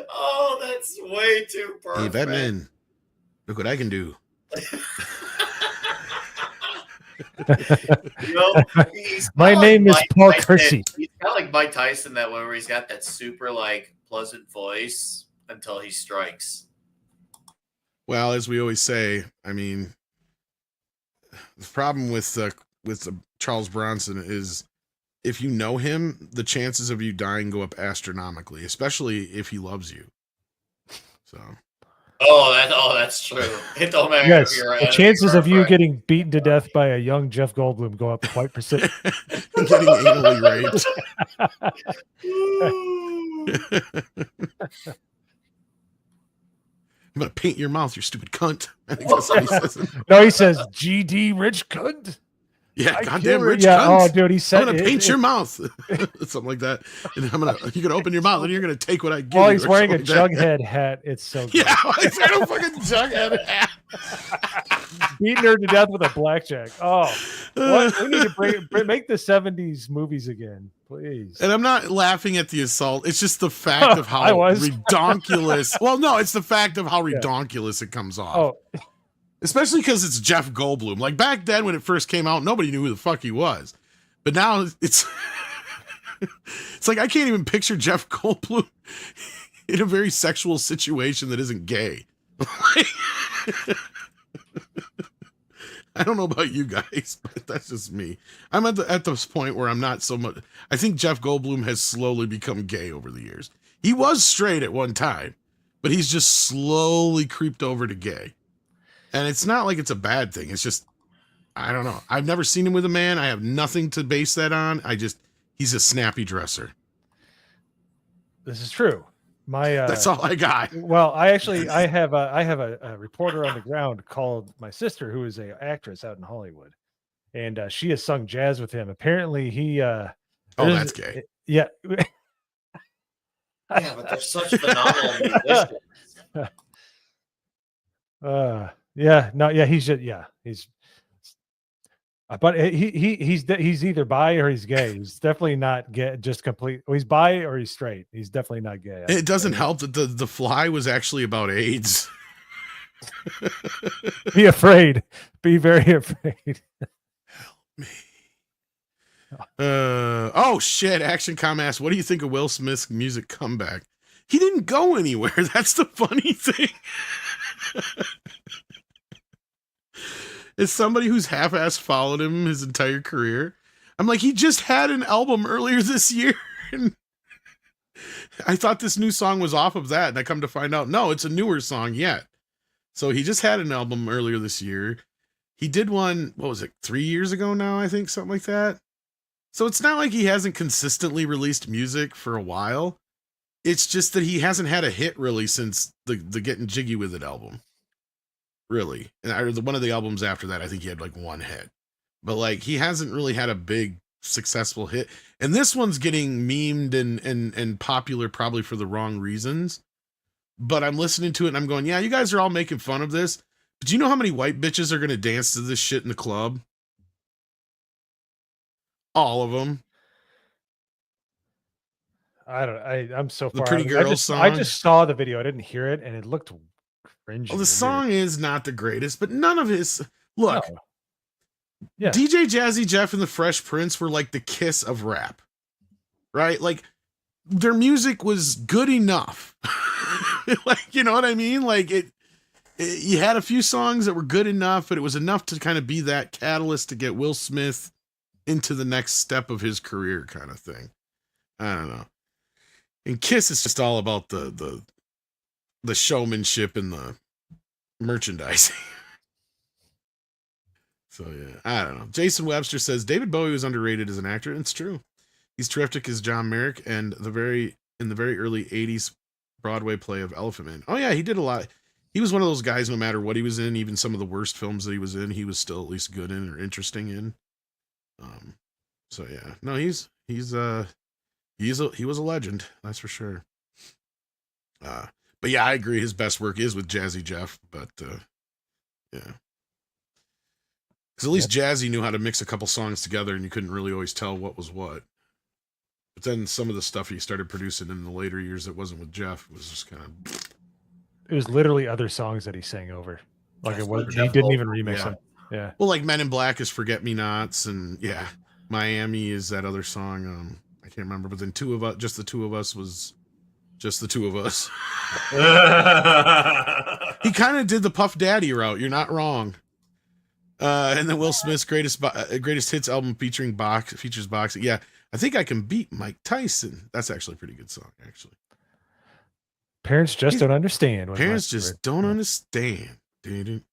Oh, that's way too perfect. Hey, Batman, look what I can do. You know, My name is Mike Paul Tyson. Kersey. He's kind of like Mike Tyson that way where he's got that super like pleasant voice until he strikes. Well, as we always say, I mean, the problem with Charles Bronson is if you know him, the chances of you dying go up astronomically, especially if he loves you. So. That's true. It don't matter Yes, if you're the chances of you getting beaten to death by a young Jeff Goldblum go up quite precipitous. Getting anally raped. I'm gonna paint your mouth, you stupid cunt. I think that's what he says. No, he says GD rich cunt. Yeah, I goddamn can't- rich yeah, cunt. oh, dude, he said I'm gonna it- paint it- your mouth. Something like that. And you're gonna open your mouth and you're gonna take what I give While you. he's or wearing a something like that. Jughead hat, it's so good. Yeah, he's wearing a fucking Jughead hat. Beating her to death with a blackjack. Oh, what? We need to make the 70s movies again, please. And I'm not laughing at the assault. It's just the fact of I how was. redonkulous. Well, no, it's the fact of how redonkulous it comes off. Oh, Especially because it's Jeff Goldblum. Like back then when it first came out, nobody knew who the fuck he was. But now it's it's like I can't even picture Jeff Goldblum in a very sexual situation that isn't gay. I don't know about you guys, but that's just me. I'm at this point where I'm not so much. I think Jeff Goldblum has slowly become gay over the years. He was straight at one time, but he's just slowly creeped over to gay. And it's not like it's a bad thing. It's just, I don't know. I've never seen him with a man. I have nothing to base that on. He's a snappy dresser. this is true. That's all I got. Well, I have a reporter on the ground called my sister, who is an actress out in Hollywood, and she has sung jazz with him. Apparently, he. Oh, that's gay. Yeah. Yeah, but they're such phenomenal musicians. He's but he's either bi or he's gay. He's definitely not gay, just complete. He's bi or he's straight. He's definitely not gay. It doesn't help that the Fly was actually about AIDS. Be afraid. Be very afraid. Oh shit, Action.com asked, what do you think of Will Smith's music comeback? He didn't go anywhere. That's the funny thing. As somebody who's half-assed followed him his entire career, I'm like, he just had an album earlier this year. And I thought this new song was off of that, and I come to find out, no, it's a newer song yet. So he just had an album earlier this year. He did one, what was it, 3 years ago now, I think, something like that. So it's not like he hasn't consistently released music for a while. It's just that he hasn't had a hit really since the Getting Jiggy With It album. really. And one of the albums after that, I think he had like one hit. But like he hasn't really had a big successful hit. And this one's getting memed and popular probably for the wrong reasons. But I'm listening to it and I'm going, yeah, you guys are all making fun of this. But do you know how many white bitches are going to dance to this shit in the club? All of them. I'm so The far. Pretty out. Girls song. I just saw the video. I didn't hear it, and it looked cringy. Well, the song is not the greatest, but none of his look. No. Yeah. DJ Jazzy Jeff and the Fresh Prince were like the Kiss of rap, right? Like their music was good enough. Like, you know what I mean? Like you had a few songs that were good enough, but it was enough to kind of be that catalyst to get Will Smith into the next step of his career kind of thing. I don't know. And Kiss is just all about the showmanship and the merchandising. So yeah, I don't know. Jason Webster says David Bowie was underrated as an actor. And it's true. He's terrific as John Merrick and in the very early 80s Broadway play of Elephant Man. Oh yeah, he did a lot. He was one of those guys, no matter what he was in, even some of the worst films that he was in, he was still at least good in or interesting in. So yeah. No, he was a legend, that's for sure. But yeah, I agree. His best work is with Jazzy Jeff, but yeah. Because at least Jazzy knew how to mix a couple songs together and you couldn't really always tell what was what. But then some of the stuff he started producing in the later years that wasn't with Jeff was just kind of... It was literally other songs that he sang over. Like it was, he didn't even remix them. Yeah. Well, like Men in Black is Forget Me Nots, and yeah, Miami is that other song. I can't remember, but then Just the Two of Us was Just the Two of Us. He kind of did the Puff Daddy route. You're not wrong. And then Will Smith's greatest hits album features boxing. Yeah, I Think I Can Beat Mike Tyson. That's actually a pretty good song, actually. Parents just don't understand. Parents just don't understand. Dude.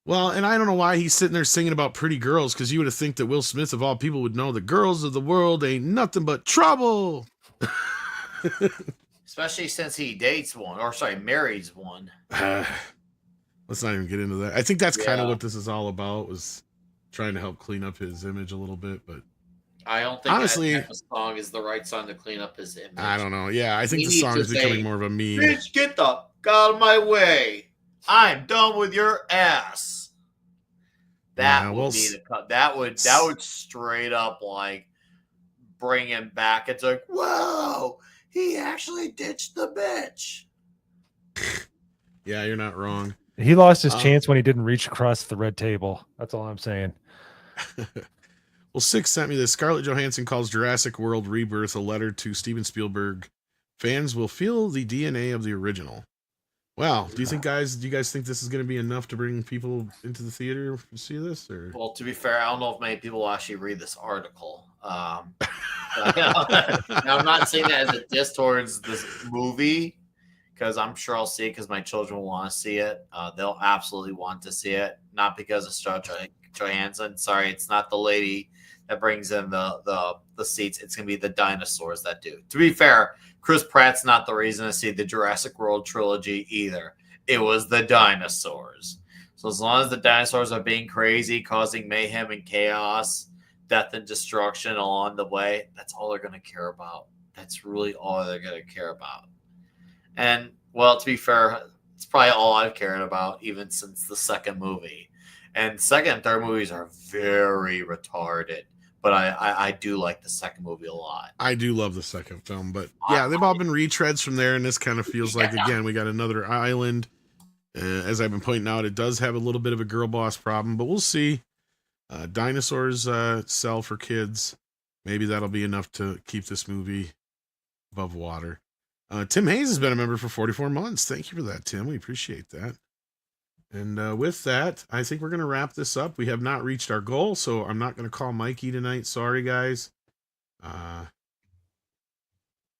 Well, and I don't know why he's sitting there singing about pretty girls, because you would have think that Will Smith, of all people, would know the girls of the world ain't nothing but trouble. Especially since he dates one, marries one. Let's not even get into that. I think that's kind of what this is all about, was trying to help clean up his image a little bit, but I don't think honestly, that song is the right song to clean up his image. I don't know. Yeah, I think the song is becoming more of a meme. Bitch, get the fuck out of my way. I'm done with your ass. That would be the cut. That would straight up like bring him back. It's like, whoa, he actually ditched the bitch. Yeah, you're not wrong. He lost his chance when he didn't reach across the red table. That's all I'm saying. Well, Six sent me this. Scarlett Johansson calls Jurassic World Rebirth a letter to Steven Spielberg. Fans will feel the DNA of the original. Wow. Do you guys think this is going to be enough to bring people into the theater to see this? Or? Well, to be fair, I don't know if many people will actually read this article. Now, I'm not saying that as a diss towards this movie, because I'm sure I'll see it because my children will want to see it. They'll absolutely want to see it, not because of Scarlett Johansson. Sorry, it's not the lady that brings in the seats. It's going to be the dinosaurs that do. To be fair, Chris Pratt's not the reason to see the Jurassic World trilogy either. It was the dinosaurs. So as long as the dinosaurs are being crazy, causing mayhem and chaos, death and destruction along the way, that's all they're going to care about. That's really all they're going to care about. And, well, to be fair, it's probably all I've cared about even since the second movie. And second and third movies are very retarded. But I do like the second movie a lot. I do love the second film. But, yeah, they've all been retreads from there. And this kind of feels like, again, we got another island. As I've been pointing out, it does have a little bit of a girl boss problem. But we'll see. Dinosaurs sell for kids. Maybe that'll be enough to keep this movie above water. Tim Hayes has been a member for 44 months. Thank you for that, Tim. We appreciate that. And with that, I think we're going to wrap this up. We have not reached our goal, so I'm not going to call Mikey tonight. Sorry, guys.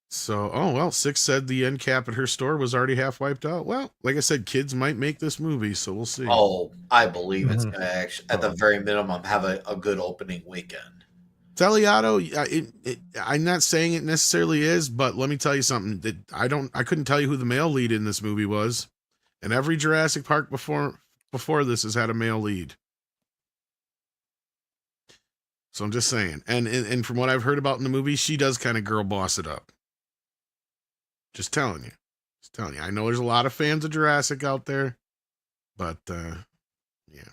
Six said the end cap at her store was already half wiped out. Well, like I said, kids might make this movie, so we'll see. Oh, I believe it's going to actually, at the very minimum, have a good opening weekend. Taliato, I'm not saying it necessarily is, but let me tell you something. That I couldn't tell you who the male lead in this movie was. And every Jurassic Park before this has had a male lead. So I'm just saying. And from what I've heard about in the movie, she does kind of girl boss it up. Just telling you. Just telling you. I know there's a lot of fans of Jurassic out there, but yeah.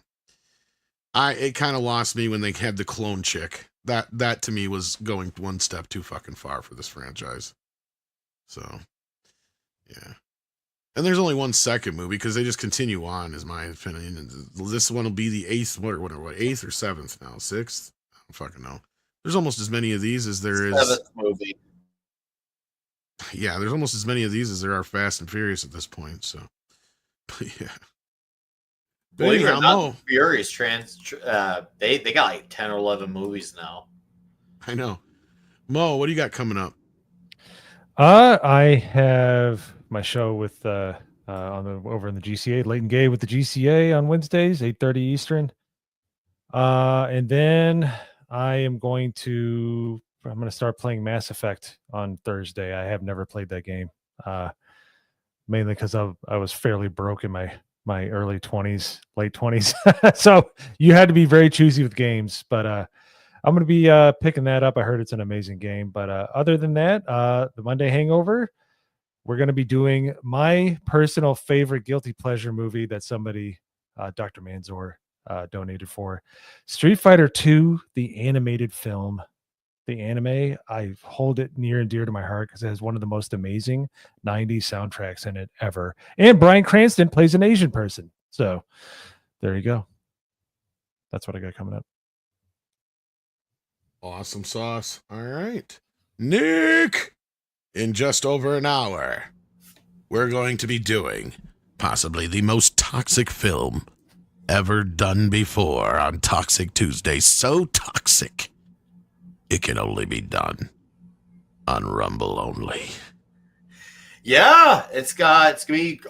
It kind of lost me when they had the clone chick. That to me was going one step too fucking far for this franchise. So, yeah. And there's only one second movie because they just continue on, is my opinion. And this one will be the eighth, what, eighth or seventh now? Sixth? I don't fucking know. There's almost as many of these as there is. Seventh movie. Yeah, there's almost as many of these as there are Fast and Furious at this point. So, but yeah. Believe it or anyhow, not, Mo, Furious they got like 10 or 11 movies now. I know. Mo, what do you got coming up? I have my show with over in the GCA, Late and Gay with the GCA on Wednesdays, 8:30 Eastern. And then I'm going to start playing Mass Effect on Thursday. I have never played that game, mainly because I was fairly broke in my early 20s, late 20s. So you had to be very choosy with games, but I'm going to be picking that up. I heard it's an amazing game. But other than that, the Monday Hangover, we're going to be doing my personal favorite guilty pleasure movie that somebody, Dr. Manzor, donated for. Street Fighter 2, the animated film. The anime, I hold it near and dear to my heart because it has one of the most amazing 90s soundtracks in it ever. And Bryan Cranston plays an Asian person. So there you go. That's what I got coming up. Awesome sauce. All right. Nick, in just over an hour, we're going to be doing possibly the most toxic film ever done before on Toxic Tuesday. So toxic, it can only be done on Rumble only. Yeah, it's gonna be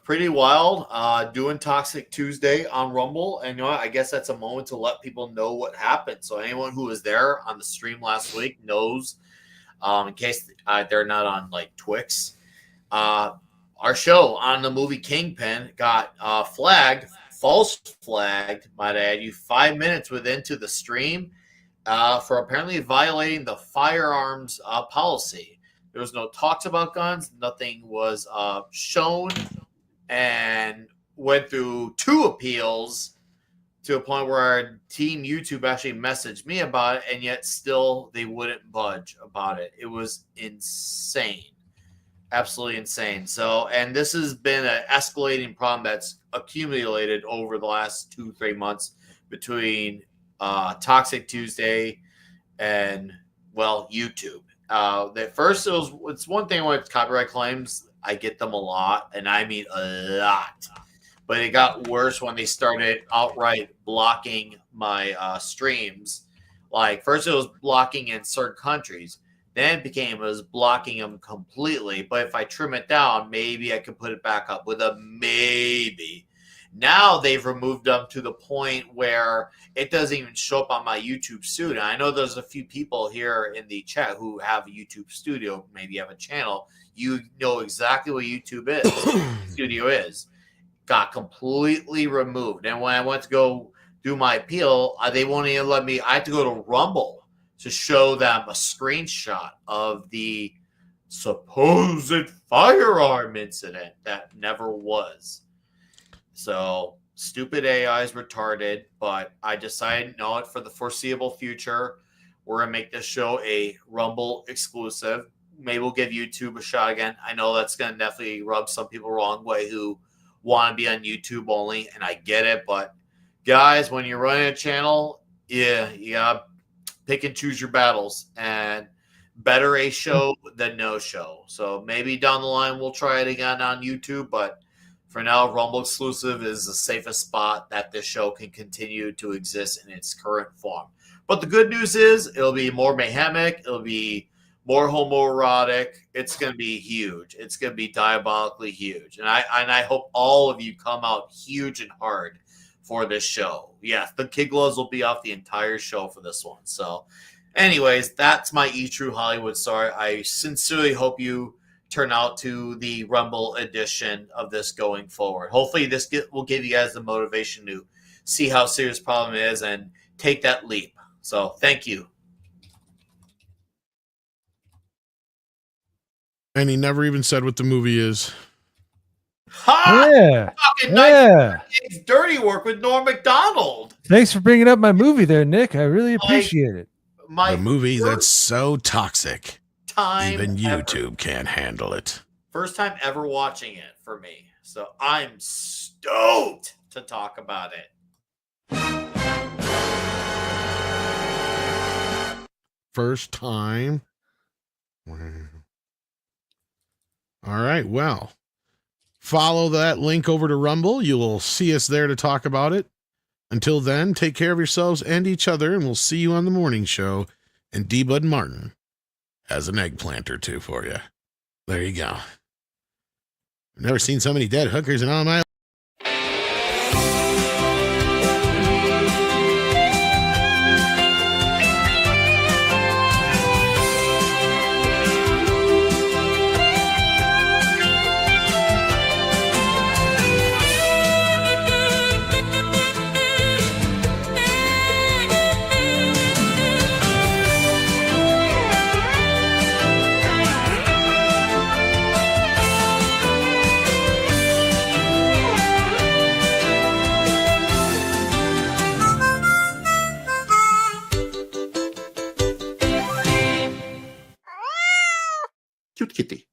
pretty wild. Doing Toxic Tuesday on Rumble, and you know what? I guess that's a moment to let people know what happened. So anyone who was there on the stream last week knows, in case they're not on like Twix, our show on the movie Kingpin got false flagged, might I add you, 5 minutes into the stream for apparently violating the firearms policy. There was no talks about guns. Nothing was shown, and went through 2 appeals to a point where our team YouTube actually messaged me about it, and yet still they wouldn't budge about it. It was insane. Absolutely insane. So, and this has been an escalating problem that's accumulated over the last 2-3 months between Toxic Tuesday and, well, YouTube. At first, it's one thing with copyright claims. I get them a lot, and I mean a lot. But it got worse when they started outright blocking my streams. Like, first it was blocking in certain countries. Then it was blocking them completely. But if I trim it down, maybe I could put it back up with a maybe. Now they've removed them to the point where it doesn't even show up on my YouTube studio. I know there's a few people here in the chat who have a YouTube studio, maybe have a channel. You know exactly what YouTube studio is. Got completely removed. And when I went to go do my appeal, they won't even let me. I had to go to Rumble to show them a screenshot of the supposed firearm incident that never was. So stupid AI is retarded, but I decided, no, for the foreseeable future, we're going to make this show a Rumble exclusive. Maybe we'll give YouTube a shot again. I know that's going to definitely rub some people wrong way who want to be on YouTube only, and I get it. But guys, when you're running a channel, yeah, you got to pick and choose your battles, and better a show than no show. So maybe down the line we'll try it again on YouTube, but for now, Rumble exclusive is the safest spot that this show can continue to exist in its current form. But the good news is it'll be more mayhemic. It'll be more homoerotic. It's going to be huge. It's going to be diabolically huge. And I hope all of you come out huge and hard for this show. Yeah, the kid gloves will be off the entire show for this one. So anyways, that's my E True Hollywood story. I sincerely hope you turn out to the Rumble edition of this going forward. Hopefully this will give you guys the motivation to see how serious the problem is and take that leap. So thank you. And he never even said what the movie is. Ha! Yeah. Fucking Yeah. nice dirty work with Norm Macdonald. Thanks for bringing up my movie there, Nick. I really appreciate it. The movie that's so toxic, time even ever. YouTube can't handle it. First time ever watching it for me. So I'm stoked to talk about it. First time. All right, well, follow that link over to Rumble. You will see us there to talk about it. Until then, take care of yourselves and each other, and we'll see you on the morning show. And D. Bud Martin has an eggplant or two for you. There you go. I've never seen so many dead hookers in all my life. Cute kitty.